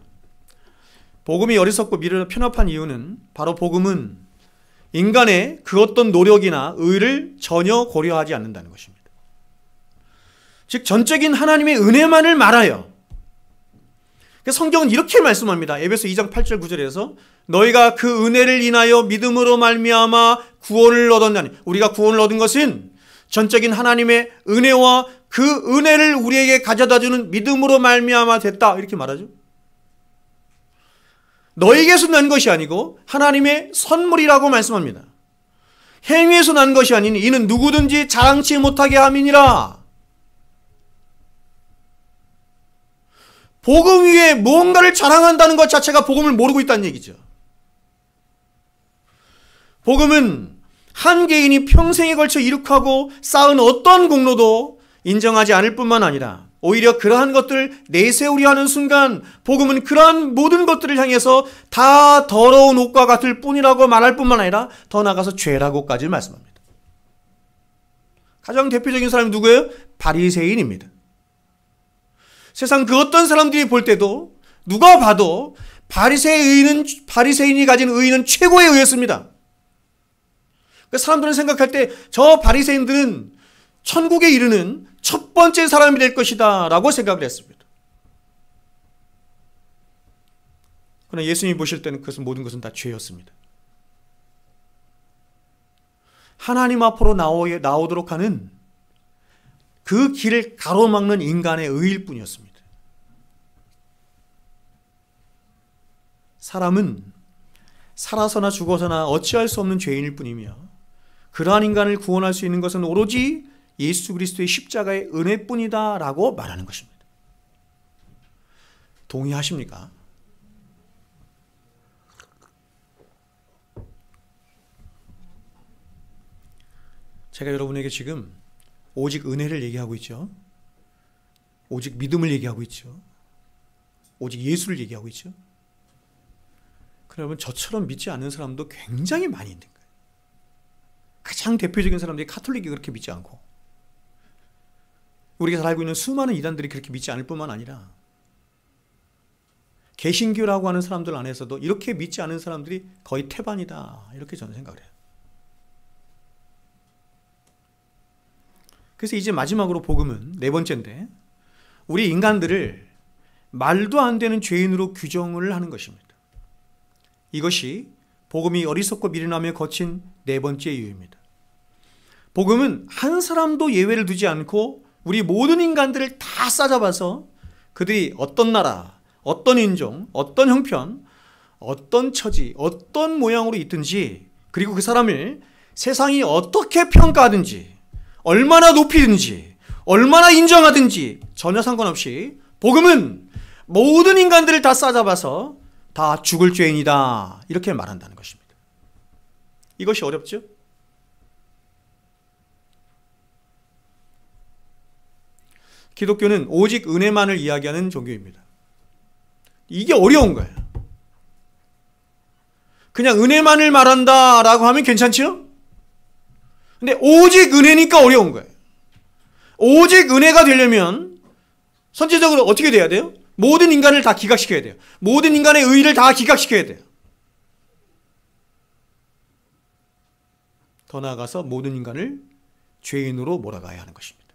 복음이 어리석고 미련한 편협한 이유는 바로 복음은 인간의 그 어떤 노력이나 의를 전혀 고려하지 않는다는 것입니다. 즉 전적인 하나님의 은혜만을 말하여 성경은 이렇게 말씀합니다. 에베소 2장 8절 9절에서 너희가 그 은혜를 인하여 믿음으로 말미암아 구원을 얻었나니 우리가 구원을 얻은 것은 전적인 하나님의 은혜와 그 은혜를 우리에게 가져다주는 믿음으로 말미암아 됐다 이렇게 말하죠. 너에게서 난 것이 아니고 하나님의 선물이라고 말씀합니다. 행위에서 난 것이 아니니 이는 누구든지 자랑치 못하게 함이니라. 복음 위에 무언가를 자랑한다는 것 자체가 복음을 모르고 있다는 얘기죠. 복음은 한 개인이 평생에 걸쳐 이룩하고 쌓은 어떤 공로도 인정하지 않을 뿐만 아니라 오히려 그러한 것들을 내세우려 하는 순간 복음은 그러한 모든 것들을 향해서 다 더러운 옷과 같을 뿐이라고 말할 뿐만 아니라 더 나아가서 죄라고까지 말씀합니다. 가장 대표적인 사람이 누구예요? 바리새인입니다. 세상 그 어떤 사람들이 볼 때도 누가 봐도 바리새인이 가진 의의는 최고의 의였습니다. 사람들은 생각할 때 저 바리새인들은 천국에 이르는 첫 번째 사람이 될 것이다 라고 생각을 했습니다. 그러나 예수님이 보실 때는 모든 것은 다 죄였습니다. 하나님 앞으로 나오도록 하는 그 길을 가로막는 인간의 의일 뿐이었습니다. 사람은 살아서나 죽어서나 어찌할 수 없는 죄인일 뿐이며 그러한 인간을 구원할 수 있는 것은 오로지 예수 그리스도의 십자가의 은혜뿐이다 라고 말하는 것입니다. 동의하십니까? 제가 여러분에게 지금 오직 은혜를 얘기하고 있죠. 오직 믿음을 얘기하고 있죠. 오직 예수를 얘기하고 있죠. 그러면 저처럼 믿지 않는 사람도 굉장히 많이 있는 거예요. 가장 대표적인 사람들이 카톨릭이 그렇게 믿지 않고, 우리가 잘 알고 있는 수많은 이단들이 그렇게 믿지 않을 뿐만 아니라 개신교라고 하는 사람들 안에서도 이렇게 믿지 않은 사람들이 거의 태반이다, 이렇게 저는 생각을 해요. 그래서 이제 마지막으로 복음은 네 번째인데, 우리 인간들을 말도 안 되는 죄인으로 규정을 하는 것입니다. 이것이 복음이 어리석고 미련하며 거친 네 번째 이유입니다. 복음은 한 사람도 예외를 두지 않고 우리 모든 인간들을 다 싸잡아서 그들이 어떤 나라, 어떤 인종, 어떤 형편, 어떤 처지, 어떤 모양으로 있든지, 그리고 그 사람을 세상이 어떻게 평가하든지, 얼마나 높이든지, 얼마나 인정하든지 전혀 상관없이 복음은 모든 인간들을 다 싸잡아서 다 죽을 죄인이다, 이렇게 말한다는 것입니다. 이것이 어렵죠? 기독교는 오직 은혜만을 이야기하는 종교입니다. 이게 어려운 거예요. 그냥 은혜만을 말한다라고 하면 괜찮죠? 근데 오직 은혜니까 어려운 거예요. 오직 은혜가 되려면 선제적으로 어떻게 돼야 돼요? 모든 인간을 다 기각시켜야 돼요. 모든 인간의 의의를 다 기각시켜야 돼요. 더 나아가서 모든 인간을 죄인으로 몰아가야 하는 것입니다.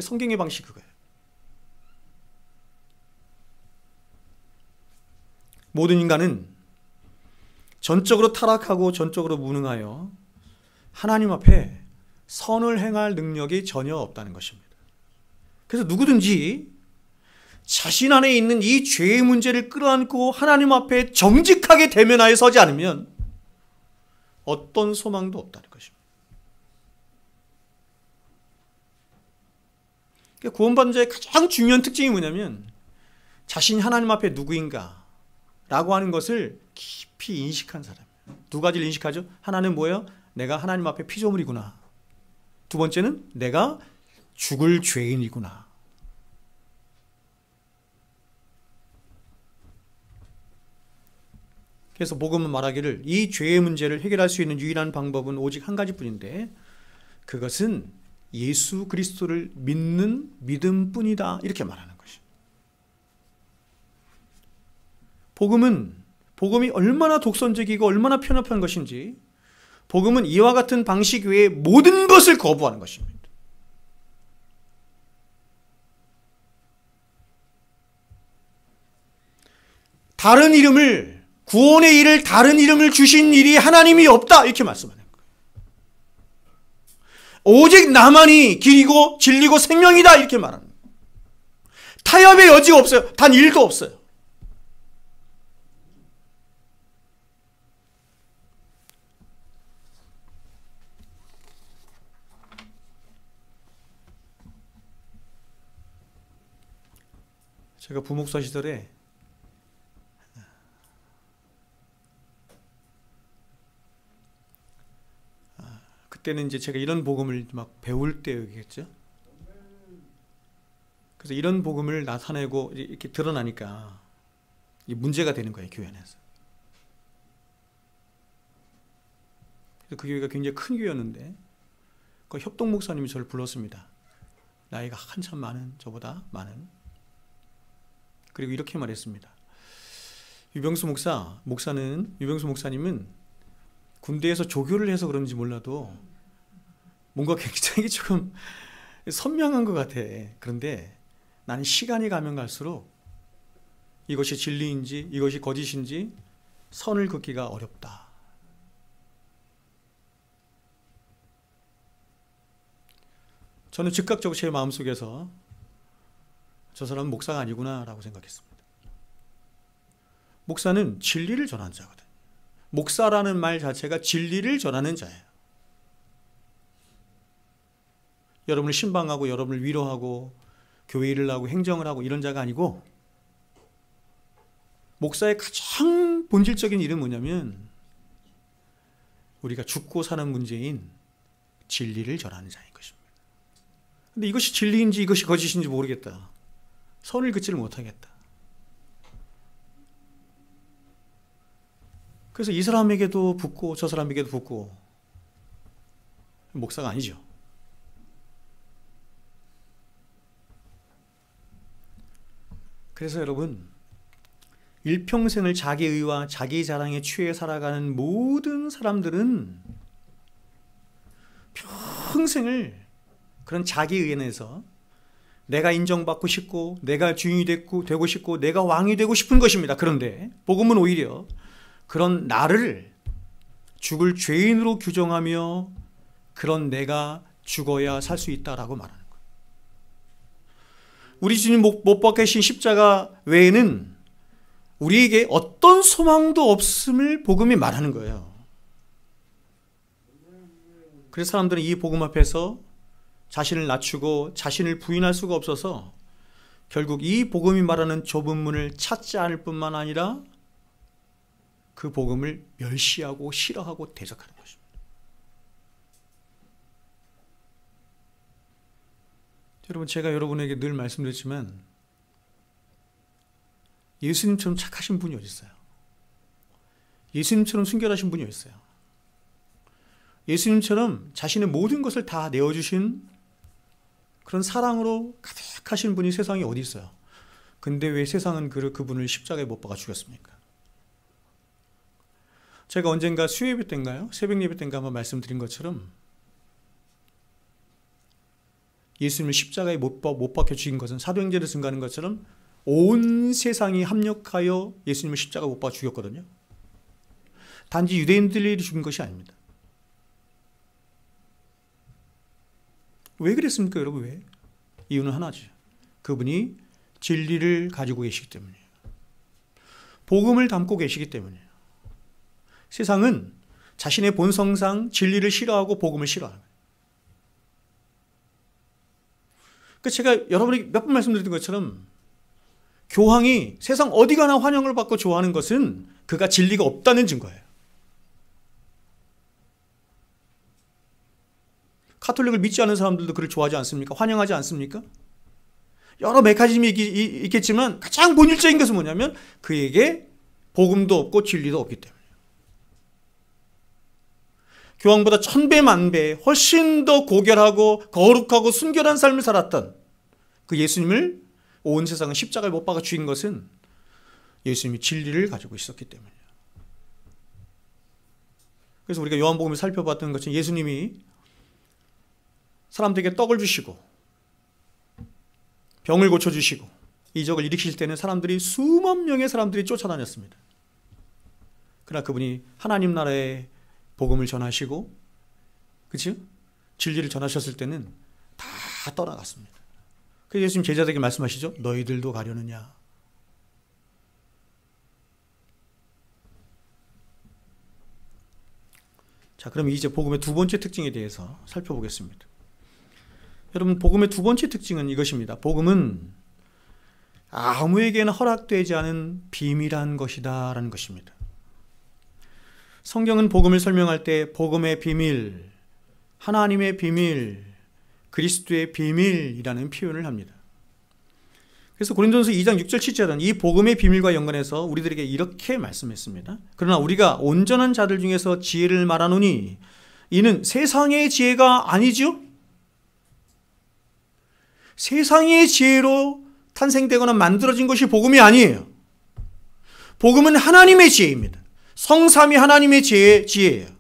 성경의 방식이 그거예요. 모든 인간은 전적으로 타락하고 전적으로 무능하여 하나님 앞에 선을 행할 능력이 전혀 없다는 것입니다. 그래서 누구든지 자신 안에 있는 이 죄의 문제를 끌어안고 하나님 앞에 정직하게 대면하여 서지 않으면 어떤 소망도 없다는 것입니다. 구원받은 자의 가장 중요한 특징이 뭐냐면 자신이 하나님 앞에 누구인가 라고 하는 것을 깊이 인식한 사람이에요. 두 가지를 인식하죠. 하나는 뭐예요? 내가 하나님 앞에 피조물이구나. 두 번째는 내가 죽을 죄인이구나. 그래서 복음은 말하기를 이 죄의 문제를 해결할 수 있는 유일한 방법은 오직 한 가지뿐인데, 그것은 예수 그리스도를 믿는 믿음뿐이다, 이렇게 말하는 것이죠. 복음이 얼마나 독선적이고 얼마나 편협한 것인지, 복음은 이와 같은 방식 외에 모든 것을 거부하는 것입니다. 다른 이름을, 구원의 일을 다른 이름을 주신 일이 하나님이 없다, 이렇게 말씀하는 거예요. 오직 나만이 길이고 진리고 생명이다, 이렇게 말하는 거예요. 타협의 여지가 없어요. 단 1도 없어요. 제가 부목사 시절에 그때는 이제 제가 이런 복음을 막 배울 때였겠죠. 그래서 이런 복음을 나타내고 이렇게 드러나니까 문제가 되는 거예요, 교회 안에서. 그래서 그 교회가 굉장히 큰 교회였는데 그 협동 목사님이 저를 불렀습니다. 나이가 한참 많은, 저보다 많은. 그리고 이렇게 말했습니다. 유병수 목사님은 군대에서 조교를 해서 그런지 몰라도 뭔가 굉장히 조금 선명한 것 같아. 그런데 나는 시간이 가면 갈수록 이것이 진리인지 이것이 거짓인지 선을 긋기가 어렵다. 저는 즉각적으로 제 마음속에서 저 사람은 목사가 아니구나 라고 생각했습니다. 목사는 진리를 전하는 자거든. 목사라는 말 자체가 진리를 전하는 자예요. 여러분을 신방하고 여러분을 위로하고 교회 일을 하고 행정을 하고 이런 자가 아니고, 목사의 가장 본질적인 일은 뭐냐면 우리가 죽고 사는 문제인 진리를 전하는 자인 것입니다. 근데 이것이 진리인지 이것이 거짓인지 모르겠다. 선을 긋지를 못하겠다. 그래서 이 사람에게도 붙고 저 사람에게도 붙고, 목사가 아니죠. 그래서 여러분, 일평생을 자기의와 자기 자랑에 취해 살아가는 모든 사람들은 평생을 그런 자기의에서 내가 인정받고 싶고 내가 주인이 되고 싶고 내가 왕이 되고 싶은 것입니다. 그런데 복음은 오히려 그런 나를 죽을 죄인으로 규정하며 그런 내가 죽어야 살 수 있다라고 말하는 거예요. 우리 주님 못 박히신 십자가 외에는 우리에게 어떤 소망도 없음을 복음이 말하는 거예요. 그래서 사람들은 이 복음 앞에서 자신을 낮추고 자신을 부인할 수가 없어서 결국 이 복음이 말하는 좁은 문을 찾지 않을 뿐만 아니라 그 복음을 멸시하고 싫어하고 대적하는 것입니다. 여러분, 제가 여러분에게 늘 말씀드렸지만 예수님처럼 착하신 분이 어디 있어요? 예수님처럼 순결하신 분이 어디 있어요? 예수님처럼 자신의 모든 것을 다 내어주신 그런 사랑으로 가득하신 분이 세상에 어디 있어요? 근데 왜 세상은 그분을 십자가에 못 박아 죽였습니까? 제가 언젠가 수요예배 때인가요? 새벽 예배 때인가 한번 말씀드린 것처럼 예수님을 십자가에 못 박혀 죽인 것은 사도행전에 증거하는 것처럼 온 세상이 합력하여 예수님을 십자가에 못 박아 죽였거든요. 단지 유대인들이 죽인 것이 아닙니다. 왜 그랬습니까, 여러분? 왜? 이유는 하나죠. 그분이 진리를 가지고 계시기 때문이에요. 복음을 담고 계시기 때문이에요. 세상은 자신의 본성상 진리를 싫어하고 복음을 싫어하는 거예요. 그러니까 제가 여러분에게 몇 번 말씀드린 것처럼 교황이 세상 어디 가나 환영을 받고 좋아하는 것은 그가 진리가 없다는 증거예요. 카톨릭을 믿지 않는 사람들도 그를 좋아하지 않습니까? 환영하지 않습니까? 여러 메커니즘이 있겠지만 가장 본질적인 것은 뭐냐면 그에게 복음도 없고 진리도 없기 때문이에요. 교황보다 1000배 만배 훨씬 더 고결하고 거룩하고 순결한 삶을 살았던 그 예수님을 온 세상은 십자가에 못 박아 죽인 것은 예수님이 진리를 가지고 있었기 때문이에요. 그래서 우리가 요한복음을 살펴봤던 것처럼 예수님이 사람들에게 떡을 주시고 병을 고쳐주시고 이적을 일으키실 때는 사람들이 수만 명의 사람들이 쫓아다녔습니다. 그러나 그분이 하나님 나라의 복음을 전하시고 그렇죠? 진리를 전하셨을 때는 다 떠나갔습니다. 그래서 예수님 제자들에게 말씀하시죠. 너희들도 가려느냐. 자, 그럼 이제 복음의 두 번째 특징에 대해서 살펴보겠습니다. 여러분, 복음의 두 번째 특징은 이것입니다. 복음은 아무에게나 허락되지 않은 비밀한 것이다 라는 것입니다. 성경은 복음을 설명할 때 복음의 비밀, 하나님의 비밀, 그리스도의 비밀이라는 표현을 합니다. 그래서 고린도전서 2장 6절 7절은 이 복음의 비밀과 연관해서 우리들에게 이렇게 말씀했습니다. 그러나 우리가 온전한 자들 중에서 지혜를 말하노니 이는 세상의 지혜가 아니죠. 세상의 지혜로 탄생되거나 만들어진 것이 복음이 아니에요. 복음은 하나님의 지혜입니다. 성삼위 하나님의 지혜예요.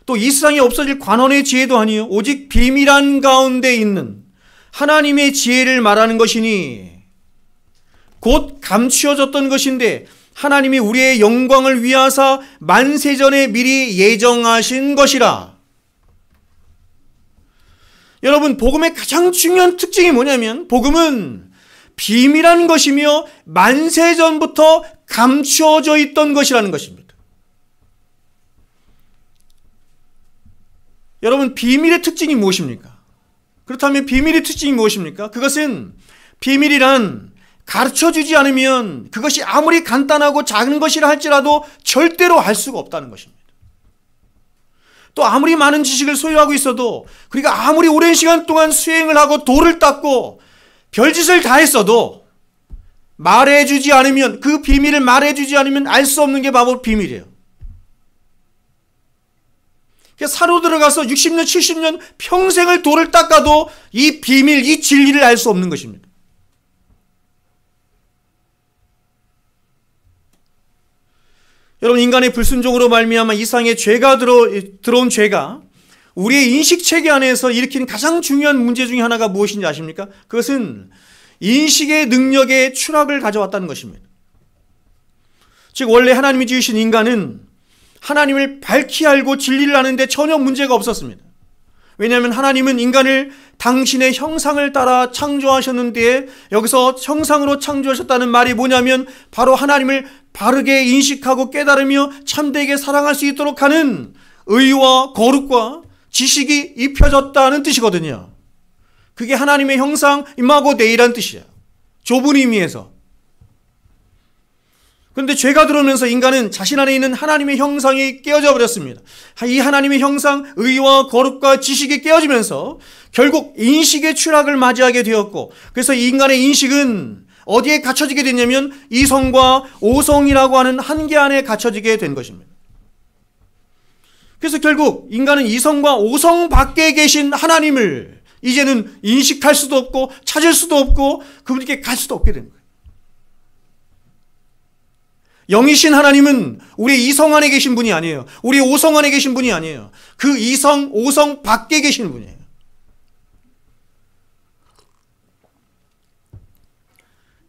또 이 세상에 없어질 관원의 지혜도 아니에요. 오직 비밀한 가운데 있는 하나님의 지혜를 말하는 것이니 곧 감추어졌던 것인데 하나님이 우리의 영광을 위하사 만세전에 미리 예정하신 것이라. 여러분, 복음의 가장 중요한 특징이 뭐냐면 복음은 비밀한 것이며 만세전부터 감추어져 있던 것이라는 것입니다. 여러분, 비밀의 특징이 무엇입니까? 그렇다면 비밀의 특징이 무엇입니까? 그것은 비밀이란 가르쳐주지 않으면 그것이 아무리 간단하고 작은 것이라 할지라도 절대로 알 수가 없다는 것입니다. 또 아무리 많은 지식을 소유하고 있어도, 그러니까 아무리 오랜 시간 동안 수행을 하고 돌을 닦고 별짓을 다 했어도 말해주지 않으면, 그 비밀을 말해주지 않으면 알 수 없는 게 바로 비밀이에요. 사로 들어가서 60년, 70년 평생을 돌을 닦아도 이 비밀, 이 진리를 알 수 없는 것입니다. 여러분, 인간의 불순종으로 말미암아 이상의 죄가 들어온 죄가 우리의 인식체계 안에서 일으킨 가장 중요한 문제 중에 하나가 무엇인지 아십니까? 그것은 인식의 능력의 추락을 가져왔다는 것입니다. 즉, 원래 하나님이 지으신 인간은 하나님을 밝히 알고 진리를 아는데 전혀 문제가 없었습니다. 왜냐하면 하나님은 인간을 당신의 형상을 따라 창조하셨는데, 여기서 형상으로 창조하셨다는 말이 뭐냐면 바로 하나님을 바르게 인식하고 깨달으며 참되게 사랑할 수 있도록 하는 의와 거룩과 지식이 입혀졌다는 뜻이거든요. 그게 하나님의 형상, 이마고 데이라는 뜻이에요. 좁은 의미에서. 그런데 죄가 들어오면서 인간은 자신 안에 있는 하나님의 형상이 깨어져 버렸습니다. 이 하나님의 형상, 의와 거룩과 지식이 깨어지면서 결국 인식의 추락을 맞이하게 되었고, 그래서 인간의 인식은 어디에 갇혀지게 됐냐면 이성과 오성이라고 하는 한계 안에 갇혀지게 된 것입니다. 그래서 결국 인간은 이성과 오성 밖에 계신 하나님을 이제는 인식할 수도 없고 찾을 수도 없고 그분께 갈 수도 없게 된 거예요. 영이신 하나님은 우리 이성 안에 계신 분이 아니에요. 우리 오성 안에 계신 분이 아니에요. 그 이성, 오성 밖에 계신 분이에요.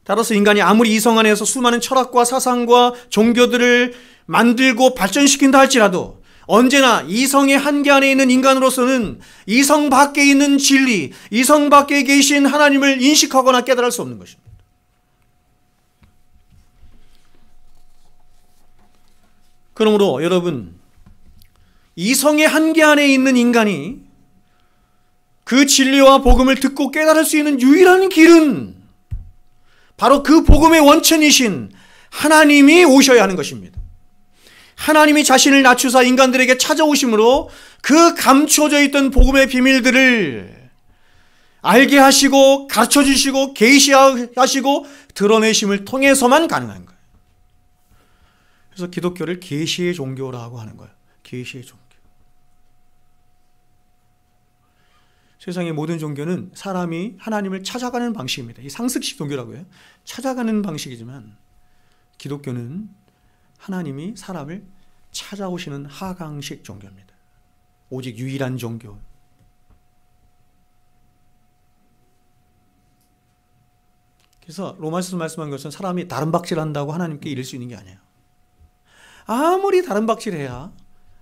따라서 인간이 아무리 이성 안에서 수많은 철학과 사상과 종교들을 만들고 발전시킨다 할지라도 언제나 이성의 한계 안에 있는 인간으로서는 이성 밖에 있는 진리, 이성 밖에 계신 하나님을 인식하거나 깨달을 수 없는 것입니다. 그러므로 여러분, 이성의 한계 안에 있는 인간이 그 진리와 복음을 듣고 깨달을 수 있는 유일한 길은 바로 그 복음의 원천이신 하나님이 오셔야 하는 것입니다. 하나님이 자신을 낮추사 인간들에게 찾아오심으로 그 감춰져 있던 복음의 비밀들을 알게 하시고 가르쳐 주시고 계시하시고 드러내심을 통해서만 가능한 거예요. 그래서 기독교를 계시의 종교라고 하는 거예요. 계시의 종교. 세상의 모든 종교는 사람이 하나님을 찾아가는 방식입니다. 이 상습식 종교라고 해요. 찾아가는 방식이지만 기독교는 하나님이 사람을 찾아오시는 하강식 종교입니다. 오직 유일한 종교. 그래서 로마서에서 말씀한 것은 사람이 다른박질한다고 하나님께 이를 수 있는 게 아니에요. 아무리 다른박질해야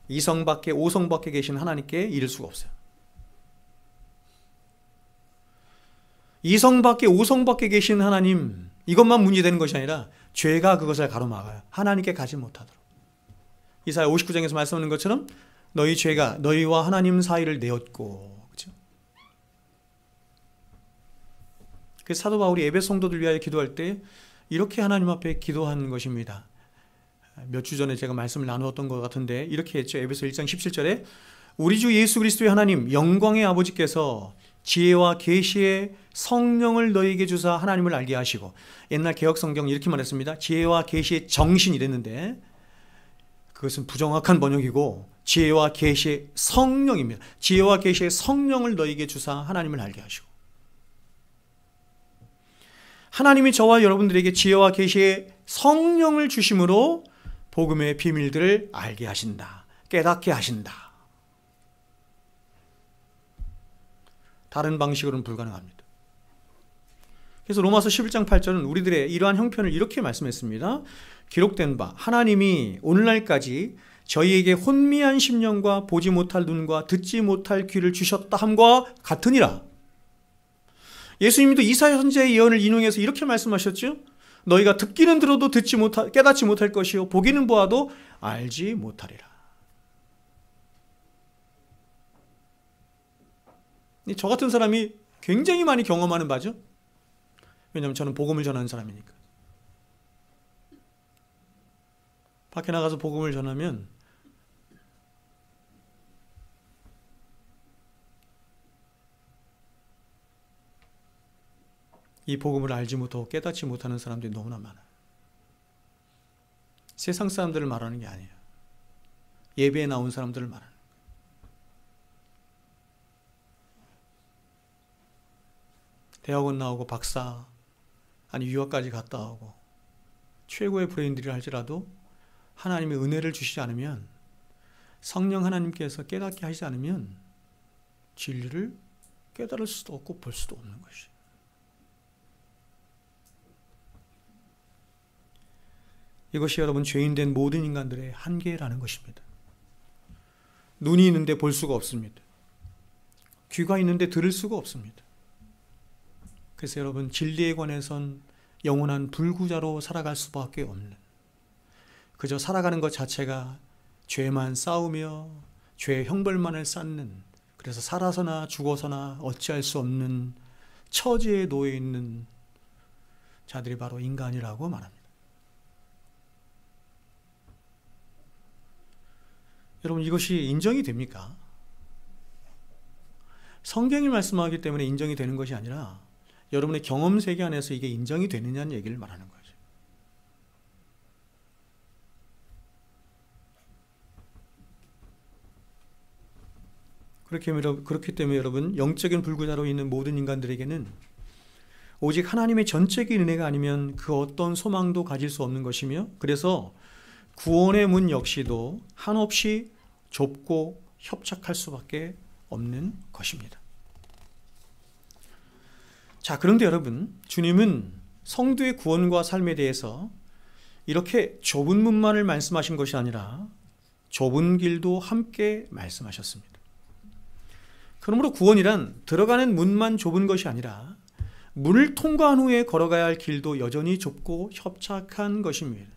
이성 밖에 오성 밖에 계신 하나님께 이를 수가 없어요. 이성 밖에 오성 밖에 계신 하나님, 이것만 문제되는 것이 아니라 죄가 그것을 가로막아요. 하나님께 가지 못하도록. 이사야 59장에서 말씀하는 것처럼 너희 죄가 너희와 하나님 사이를 내었고, 그렇죠? 그래서 사도 바울이 에베소 성도들 위하여 기도할 때 이렇게 하나님 앞에 기도한 것입니다. 몇 주 전에 제가 말씀을 나누었던 것 같은데 이렇게 했죠. 에베소 1장 17절에 우리 주 예수 그리스도의 하나님 영광의 아버지께서 지혜와 계시의 성령을 너희에게 주사 하나님을 알게 하시고, 옛날 개혁성경 이렇게 말했습니다. 지혜와 계시의 정신 이랬는데 그것은 부정확한 번역이고 지혜와 계시의 성령입니다. 지혜와 계시의 성령을 너희에게 주사 하나님을 알게 하시고, 하나님이 저와 여러분들에게 지혜와 계시의 성령을 주심으로 복음의 비밀들을 알게 하신다. 깨닫게 하신다. 다른 방식으로는 불가능합니다. 그래서 로마서 11장 8절은 우리들의 이러한 형편을 이렇게 말씀했습니다. 기록된 바 하나님이 오늘날까지 저희에게 혼미한 심령과 보지 못할 눈과 듣지 못할 귀를 주셨다 함과 같으니라. 예수님도 이사야 선지자의 예언을 인용해서 이렇게 말씀하셨죠. 너희가 듣기는 들어도 깨닫지 못할 것이요 보기는 보아도 알지 못하리라. 저 같은 사람이 굉장히 많이 경험하는 바죠. 왜냐하면 저는 복음을 전하는 사람이니까. 밖에 나가서 복음을 전하면 이 복음을 알지 못하고 깨닫지 못하는 사람들이 너무나 많아요. 세상 사람들을 말하는 게 아니에요. 예배에 나온 사람들을 말하는 거예요. 대학원 나오고 박사, 아니 유학까지 갔다 오고 최고의 브레인들이라 할지라도 하나님의 은혜를 주시지 않으면, 성령 하나님께서 깨닫게 하시지 않으면 진리를 깨달을 수도 없고 볼 수도 없는 것이에요. 이것이 여러분 죄인된 모든 인간들의 한계라는 것입니다. 눈이 있는데 볼 수가 없습니다. 귀가 있는데 들을 수가 없습니다. 그래서 여러분 진리에 관해선 영원한 불구자로 살아갈 수밖에 없는, 그저 살아가는 것 자체가 죄만 쌓으며 죄의 형벌만을 쌓는, 그래서 살아서나 죽어서나 어찌할 수 없는 처지에 놓여 있는 자들이 바로 인간이라고 말합니다. 여러분 이것이 인정이 됩니까? 성경이 말씀하기 때문에 인정이 되는 것이 아니라 여러분의 경험 세계 안에서 이게 인정이 되느냐는 얘기를 말하는 거죠. 그렇기 때문에 여러분 영적인 불구자로 있는 모든 인간들에게는 오직 하나님의 전적인 은혜가 아니면 그 어떤 소망도 가질 수 없는 것이며, 그래서 구원의 문 역시도 한없이 좁고 협착할 수밖에 없는 것입니다. 자, 그런데 여러분, 주님은 성도의 구원과 삶에 대해서 이렇게 좁은 문만을 말씀하신 것이 아니라 좁은 길도 함께 말씀하셨습니다. 그러므로 구원이란 들어가는 문만 좁은 것이 아니라 문을 통과한 후에 걸어가야 할 길도 여전히 좁고 협착한 것입니다.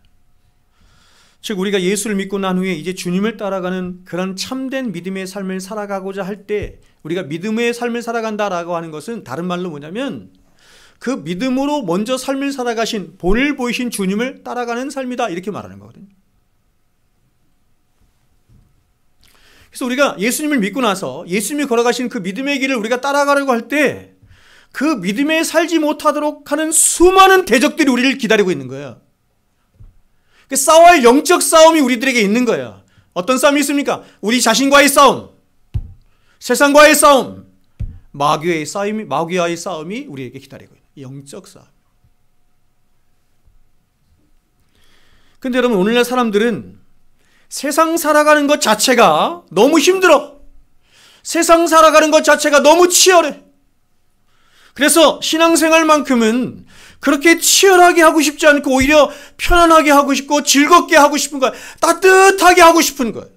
즉 우리가 예수를 믿고 난 후에 이제 주님을 따라가는 그런 참된 믿음의 삶을 살아가고자 할 때, 우리가 믿음의 삶을 살아간다라고 하는 것은 다른 말로 뭐냐면 그 믿음으로 먼저 삶을 살아가신, 본을 보이신 주님을 따라가는 삶이다, 이렇게 말하는 거거든요. 그래서 우리가 예수님을 믿고 나서 예수님이 걸어가신 그 믿음의 길을 우리가 따라가려고 할 때 그 믿음에 살지 못하도록 하는 수많은 대적들이 우리를 기다리고 있는 거예요. 싸워야 할 영적 싸움이 우리들에게 있는 거예요. 어떤 싸움이 있습니까? 우리 자신과의 싸움, 세상과의 싸움, 마귀와의 싸움이 우리에게 기다리고 있는 영적 싸움. 근데 여러분, 오늘날 사람들은 세상 살아가는 것 자체가 너무 힘들어. 세상 살아가는 것 자체가 너무 치열해. 그래서 신앙생활만큼은 그렇게 치열하게 하고 싶지 않고 오히려 편안하게 하고 싶고 즐겁게 하고 싶은 거야. 따뜻하게 하고 싶은 거예요.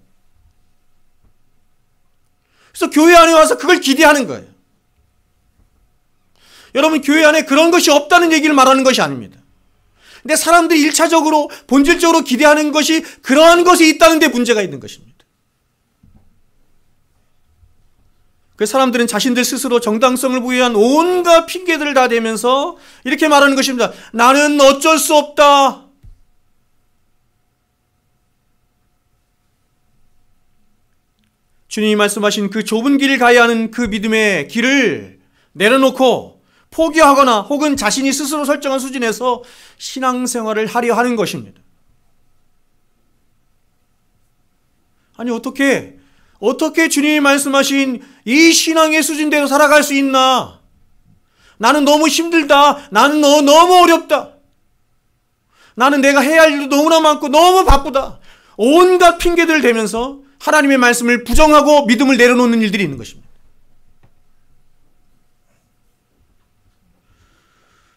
그래서 교회 안에 와서 그걸 기대하는 거예요. 여러분, 교회 안에 그런 것이 없다는 얘기를 말하는 것이 아닙니다. 근데 사람들이 1차적으로 본질적으로 기대하는 것이 그러한 것이 있다는 데 문제가 있는 것입니다. 그 사람들은 자신들 스스로 정당성을 부여한 온갖 핑계들을 다 대면서 이렇게 말하는 것입니다. 나는 어쩔 수 없다. 주님이 말씀하신 그 좁은 길을 가야 하는 그 믿음의 길을 내려놓고 포기하거나 혹은 자신이 스스로 설정한 수준에서 신앙생활을 하려 하는 것입니다. 아니 어떻게 주님이 말씀하신 이 신앙의 수준대로 살아갈 수 있나? 나는 너무 힘들다. 나는 너무 어렵다. 나는 내가 해야 할 일도 너무나 많고 너무 바쁘다. 온갖 핑계들을 대면서 하나님의 말씀을 부정하고 믿음을 내려놓는 일들이 있는 것입니다.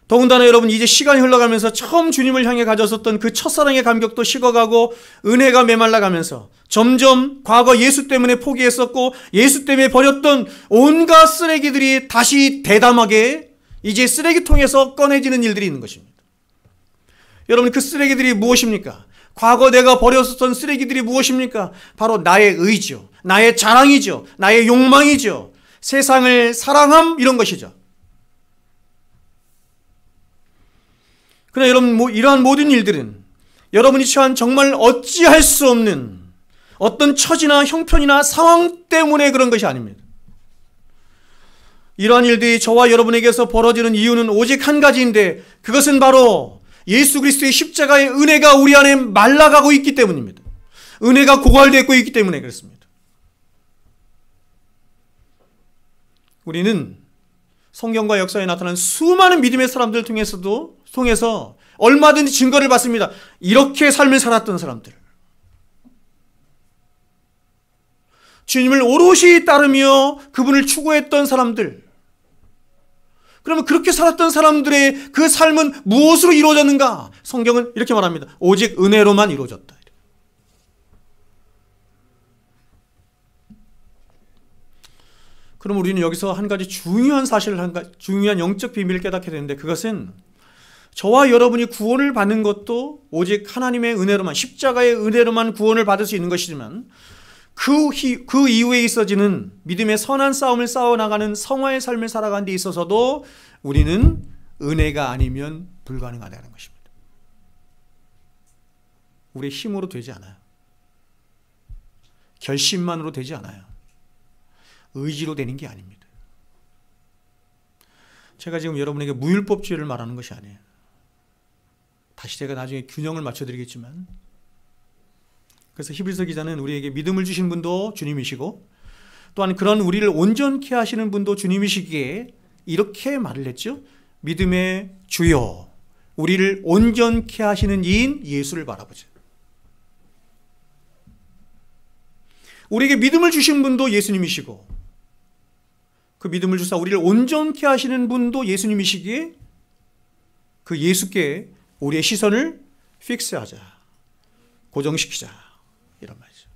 더군다나 여러분, 이제 시간이 흘러가면서 처음 주님을 향해 가졌었던 그 첫사랑의 감격도 식어가고 은혜가 메말라가면서 점점 과거 예수 때문에 포기했었고 예수 때문에 버렸던 온갖 쓰레기들이 다시 대담하게 이제 쓰레기통에서 꺼내지는 일들이 있는 것입니다. 여러분, 그 쓰레기들이 무엇입니까? 과거 내가 버렸었던 쓰레기들이 무엇입니까? 바로 나의 의지요, 나의 자랑이죠, 나의 욕망이죠, 세상을 사랑함, 이런 것이죠. 그러나 여러분, 이러한 모든 일들은 여러분이 처한 정말 어찌할 수 없는 어떤 처지나 형편이나 상황 때문에 그런 것이 아닙니다. 이러한 일들이 저와 여러분에게서 벌어지는 이유는 오직 한 가지인데 그것은 바로 예수 그리스도의 십자가의 은혜가 우리 안에 말라가고 있기 때문입니다. 은혜가 고갈되고 있기 때문에 그렇습니다. 우리는 성경과 역사에 나타난 수많은 믿음의 사람들을 통해서 얼마든지 증거를 받습니다. 이렇게 삶을 살았던 사람들, 주님을 오롯이 따르며 그분을 추구했던 사람들, 그러면 그렇게 살았던 사람들의 그 삶은 무엇으로 이루어졌는가? 성경은 이렇게 말합니다. 오직 은혜로만 이루어졌다. 그럼 우리는 여기서 한 가지 중요한 사실을, 중요한 영적 비밀을 깨닫게 되는데, 그것은 저와 여러분이 구원을 받는 것도 오직 하나님의 은혜로만, 십자가의 은혜로만 구원을 받을 수 있는 것이지만 그 이후에 있어지는 믿음의 선한 싸움을 싸워나가는 성화의 삶을 살아가는 데 있어서도 우리는 은혜가 아니면 불가능하다는 것입니다. 우리의 힘으로 되지 않아요. 결심만으로 되지 않아요. 의지로 되는 게 아닙니다. 제가 지금 여러분에게 무율법주의를 말하는 것이 아니에요. 다시 제가 나중에 균형을 맞춰드리겠지만, 그래서 히브리서 기자는 우리에게 믿음을 주신 분도 주님이시고 또한 그런 우리를 온전케 하시는 분도 주님이시기에 이렇게 말을 했죠. 믿음의 주요, 우리를 온전케 하시는 이인 예수를 바라보자. 우리에게 믿음을 주신 분도 예수님이시고 그 믿음을 주사 우리를 온전케 하시는 분도 예수님이시기에 그 예수께 우리의 시선을 픽스하자, 고정시키자, 이런 말이죠.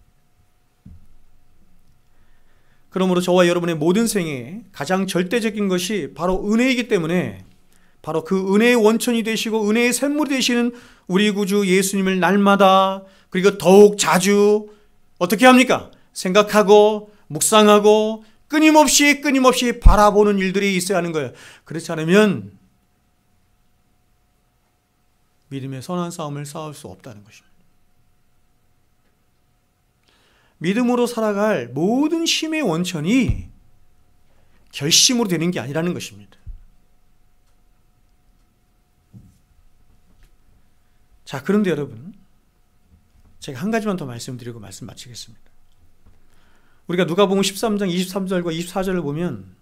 그러므로 저와 여러분의 모든 생에 가장 절대적인 것이 바로 은혜이기 때문에 바로 그 은혜의 원천이 되시고 은혜의 샘물이 되시는 우리 구주 예수님을 날마다, 그리고 더욱 자주 어떻게 합니까? 생각하고 묵상하고 끊임없이 바라보는 일들이 있어야 하는 거예요. 그렇지 않으면 믿음의 선한 싸움을 싸울 수 없다는 것입니다. 믿음으로 살아갈 모든 힘의 원천이 결심으로 되는 게 아니라는 것입니다. 자, 그런데 여러분, 제가 한 가지만 더 말씀드리고 말씀 마치겠습니다. 우리가 누가복음 13장 23절과 24절을 보면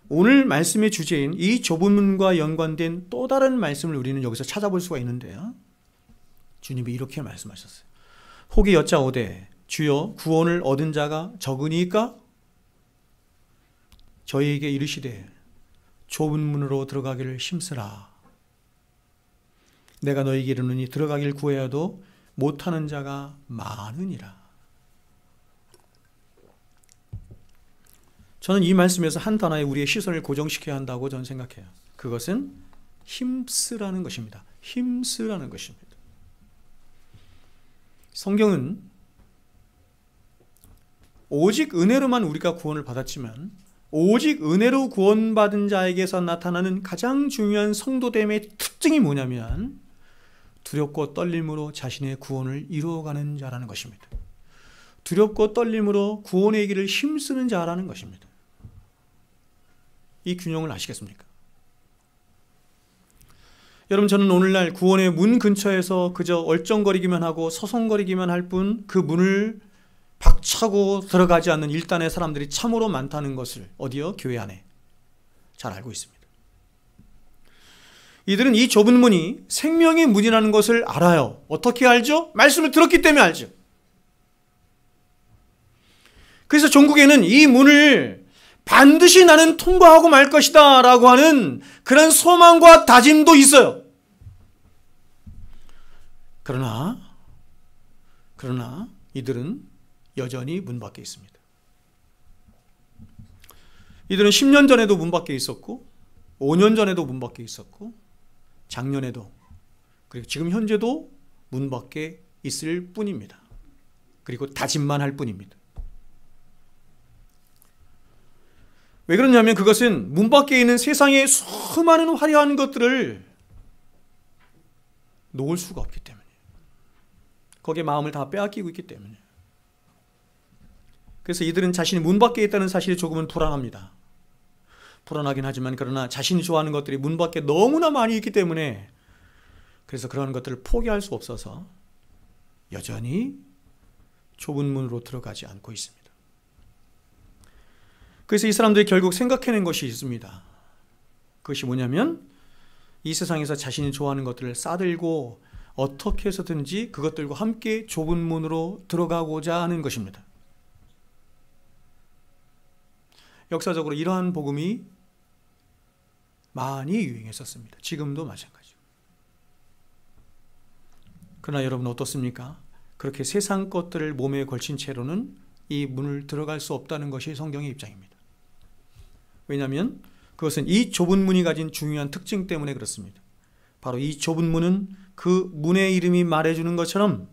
오늘 말씀의 주제인 이 좁은 문과 연관된 또 다른 말씀을 우리는 여기서 찾아볼 수가 있는데요. 주님이 이렇게 말씀하셨어요. 혹이 여짜오되 주여 구원을 얻은 자가 적으니까? 저희에게 이르시되 좁은 문으로 들어가기를 힘쓰라. 내가 너희에게 이르노니 들어가길 구해야도 못하는 자가 많으니라. 저는 이 말씀에서 한 단어에 우리의 시선을 고정시켜야 한다고 저는 생각해요. 그것은 힘쓰라는 것입니다. 힘쓰라는 것입니다. 성경은 오직 은혜로만 우리가 구원을 받았지만 오직 은혜로 구원받은 자에게서 나타나는 가장 중요한 성도됨의 특징이 뭐냐면 두렵고 떨림으로 자신의 구원을 이루어가는 자라는 것입니다. 두렵고 떨림으로 구원의 길을 힘쓰는 자라는 것입니다. 이 균형을 아시겠습니까? 여러분, 저는 오늘날 구원의 문 근처에서 그저 얼쩡거리기만 하고 서성거리기만 할 뿐 그 문을 박차고 들어가지 않는 일단의 사람들이 참으로 많다는 것을 어디요? 교회 안에 잘 알고 있습니다. 이들은 이 좁은 문이 생명의 문이라는 것을 알아요. 어떻게 알죠? 말씀을 들었기 때문에 알죠. 그래서 종국에는 이 문을 반드시 나는 통과하고 말 것이다 라고 하는 그런 소망과 다짐도 있어요. 그러나 이들은 여전히 문 밖에 있습니다. 이들은 10년 전에도 문 밖에 있었고 5년 전에도 문 밖에 있었고 작년에도 그리고 지금 현재도 문 밖에 있을 뿐입니다. 그리고 다짐만 할 뿐입니다. 왜 그러냐면 그것은 문 밖에 있는 세상의 수많은 화려한 것들을 놓을 수가 없기 때문이에요. 거기에 마음을 다 빼앗기고 있기 때문이에요. 그래서 이들은 자신이 문 밖에 있다는 사실이 조금은 불안합니다. 불안하긴 하지만 그러나 자신이 좋아하는 것들이 문 밖에 너무나 많이 있기 때문에 그래서 그런 것들을 포기할 수 없어서 여전히 좁은 문으로 들어가지 않고 있습니다. 그래서 이 사람들이 결국 생각해낸 것이 있습니다. 그것이 뭐냐면 이 세상에서 자신이 좋아하는 것들을 싸들고 어떻게 해서든지 그것들과 함께 좁은 문으로 들어가고자 하는 것입니다. 역사적으로 이러한 복음이 많이 유행했었습니다. 지금도 마찬가지죠. 그러나 여러분 어떻습니까? 그렇게 세상 것들을 몸에 걸친 채로는 이 문을 들어갈 수 없다는 것이 성경의 입장입니다. 왜냐하면 그것은 이 좁은 문이 가진 중요한 특징 때문에 그렇습니다. 바로 이 좁은 문은 그 문의 이름이 말해주는 것처럼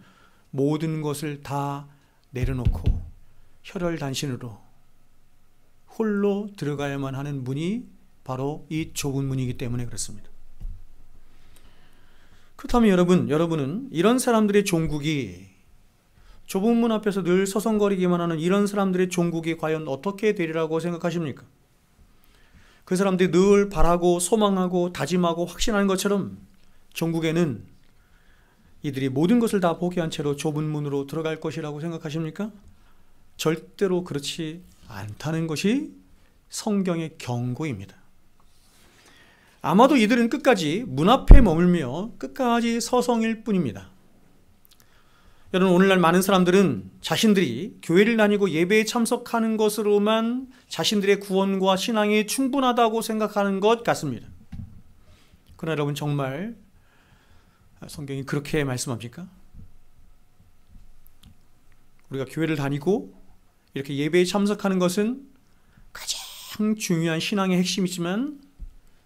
모든 것을 다 내려놓고 혈혈단신으로 홀로 들어가야만 하는 문이 바로 이 좁은 문이기 때문에 그렇습니다. 그렇다면 여러분은 이런 사람들의 종국이 좁은 문 앞에서 늘 서성거리기만 하는 이런 사람들의 종국이 과연 어떻게 되리라고 생각하십니까? 그 사람들이 늘 바라고 소망하고 다짐하고 확신하는 것처럼 종국에는 이들이 모든 것을 다 포기한 채로 좁은 문으로 들어갈 것이라고 생각하십니까? 절대로 그렇지 않다는 것이 성경의 경고입니다. 아마도 이들은 끝까지 문 앞에 머물며 끝까지 서성일 뿐입니다. 여러분, 오늘날 많은 사람들은 자신들이 교회를 다니고 예배에 참석하는 것으로만 자신들의 구원과 신앙이 충분하다고 생각하는 것 같습니다. 그러나 여러분, 정말 성경이 그렇게 말씀합니까? 우리가 교회를 다니고 이렇게 예배에 참석하는 것은 가장 중요한 신앙의 핵심이지만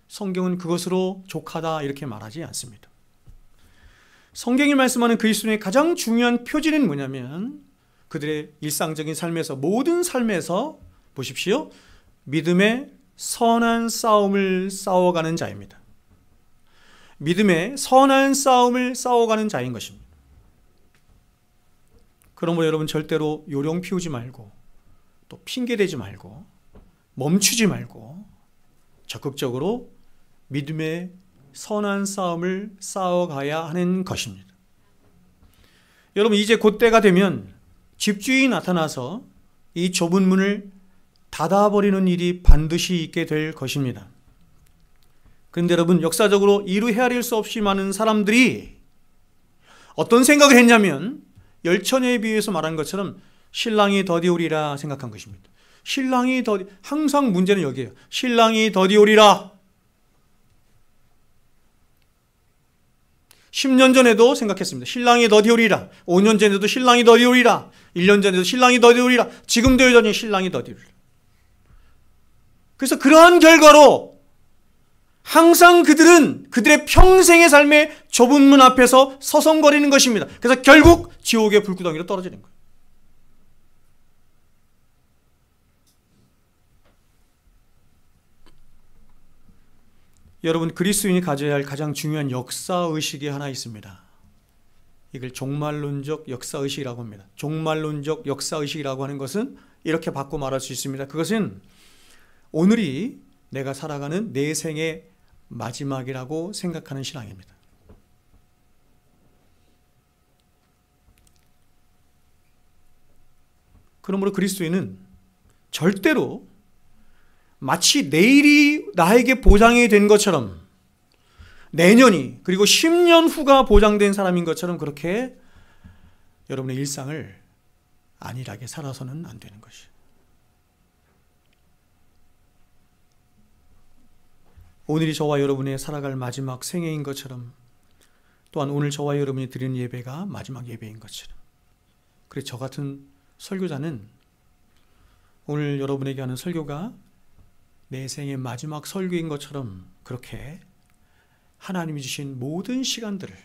성경은 그것으로 족하다 이렇게 말하지 않습니다. 성경이 말씀하는 그리스도인의 가장 중요한 표지는 뭐냐면 그들의 일상적인 삶에서, 모든 삶에서 보십시오, 믿음의 선한 싸움을 싸워가는 자입니다. 믿음의 선한 싸움을 싸워가는 자인 것입니다. 그러므로 여러분 절대로 요령 피우지 말고 또 핑계대지 말고 멈추지 말고 적극적으로 믿음의 선한 싸움을 싸워가야 하는 것입니다. 여러분, 이제 곧 때가 되면 집주인이 나타나서 이 좁은 문을 닫아버리는 일이 반드시 있게 될 것입니다. 그런데 여러분, 역사적으로 이루 헤아릴 수 없이 많은 사람들이 어떤 생각을 했냐면 열처녀에 비해서 말한 것처럼 신랑이 더디오리라 생각한 것입니다. 항상 문제는 여기에요. 신랑이 더디오리라. 10년 전에도 생각했습니다. 신랑이 더디오리라. 5년 전에도 신랑이 더디오리라. 1년 전에도 신랑이 더디오리라. 지금도 여전히 신랑이 더디오리라. 그래서 그러한 결과로 항상 그들은 그들의 평생의 삶의 좁은 문 앞에서 서성거리는 것입니다. 그래서 결국 지옥의 불구덩이로 떨어지는 거예요. 여러분, 그리스도인이 가져야 할 가장 중요한 역사의식이 하나 있습니다. 이걸 종말론적 역사의식이라고 합니다. 종말론적 역사의식이라고 하는 것은 이렇게 바꿔 말할 수 있습니다. 그것은 오늘이 내가 살아가는 내 생의 마지막이라고 생각하는 신앙입니다. 그러므로 그리스도인은 절대로 마치 내일이 나에게 보장이 된 것처럼, 내년이 그리고 10년 후가 보장된 사람인 것처럼 그렇게 여러분의 일상을 안일하게 살아서는 안 되는 것이에요. 오늘이 저와 여러분의 살아갈 마지막 생애인 것처럼, 또한 오늘 저와 여러분이 드리는 예배가 마지막 예배인 것처럼, 그래서 저 같은 설교자는 오늘 여러분에게 하는 설교가 내 생의 마지막 설교인 것처럼 그렇게 하나님이 주신 모든 시간들을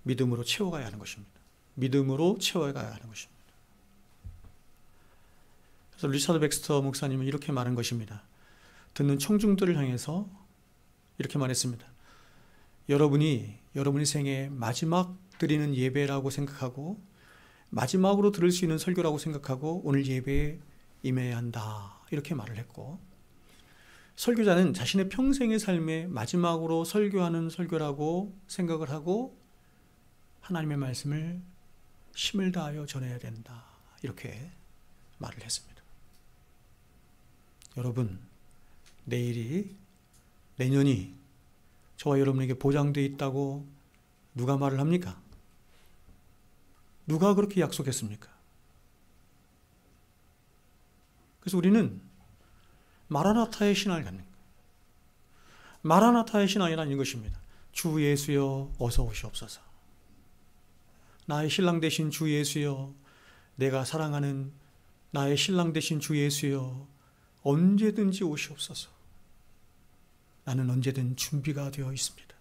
믿음으로 채워가야 하는 것입니다. 믿음으로 채워가야 하는 것입니다. 그래서 리차드 백스터 목사님은 이렇게 말한 것입니다. 듣는 청중들을 향해서 이렇게 말했습니다. 여러분이 여러분의 생의 마지막 드리는 예배라고 생각하고 마지막으로 들을 수 있는 설교라고 생각하고 오늘 예배에 임해야 한다 이렇게 말을 했고, 설교자는 자신의 평생의 삶에 마지막으로 설교하는 설교라고 생각을 하고 하나님의 말씀을 힘을 다하여 전해야 된다, 이렇게 말을 했습니다. 여러분, 내년이 저와 여러분에게 보장되어 있다고 누가 말을 합니까? 누가 그렇게 약속했습니까? 그래서 우리는 마라나타의 신앙을 갖는 거예요. 마라나타의 신앙이란 이것입니다. 주 예수여 어서 오시옵소서. 나의 신랑 되신 주 예수여, 내가 사랑하는 나의 신랑 되신 주 예수여, 언제든지 오시옵소서. 나는 언제든 준비가 되어 있습니다.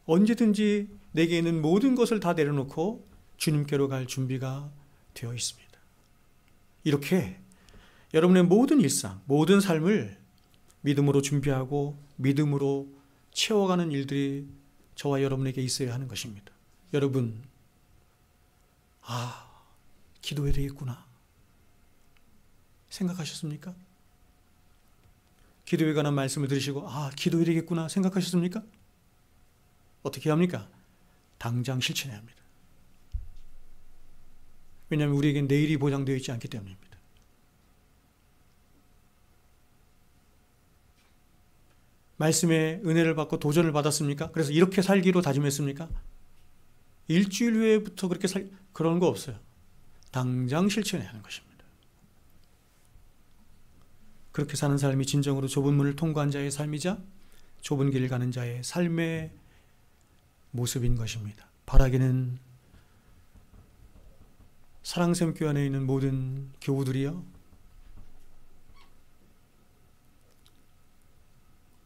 언제든지 내게 있는 모든 것을 다 내려놓고 주님께로 갈 준비가 되어 있습니다. 이렇게 여러분의 모든 일상, 모든 삶을 믿음으로 준비하고 믿음으로 채워가는 일들이 저와 여러분에게 있어야 하는 것입니다. 여러분, 기도해야 되겠구나 생각하셨습니까? 기도에 관한 말씀을 들으시고 기도해야 되겠구나 생각하셨습니까? 어떻게 합니까? 당장 실천해야 합니다. 왜냐하면 우리에겐 내일이 보장되어 있지 않기 때문입니다. 말씀의 은혜를 받고 도전을 받았습니까? 그래서 이렇게 살기로 다짐했습니까? 일주일 후에부터 그런 거 없어요. 당장 실천해야 하는 것입니다. 그렇게 사는 삶이 진정으로 좁은 문을 통과한 자의 삶이자 좁은 길을 가는 자의 삶의 모습인 것입니다. 바라기는 사랑샘교회 안에 있는 모든 교우들이요,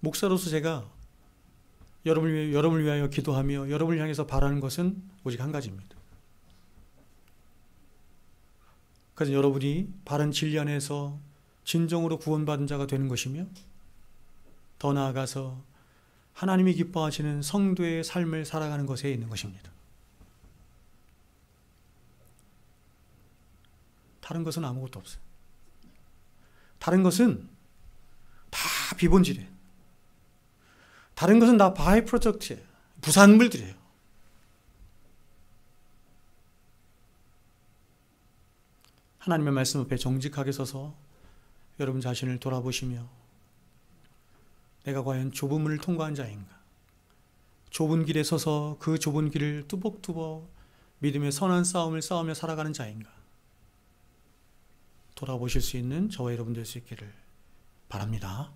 목사로서 제가 여러분을 위하여 기도하며 여러분을 향해서 바라는 것은 오직 한 가지입니다. 그래서 여러분이 바른 진리 안에서 진정으로 구원받은 자가 되는 것이며, 더 나아가서 하나님이 기뻐하시는 성도의 삶을 살아가는 것에 있는 것입니다. 다른 것은 아무것도 없어요. 다른 것은 다 비본질이에요. 다른 것은 다 바이 프로덕트예요. 부산물들이에요. 하나님의 말씀 앞에 정직하게 서서 여러분 자신을 돌아보시며, 내가 과연 좁은 문을 통과한 자인가? 좁은 길에 서서 그 좁은 길을 뚜벅뚜벅 믿음의 선한 싸움을 싸우며 살아가는 자인가? 돌아보실 수 있는 저와 여러분 될 수 있기를 바랍니다.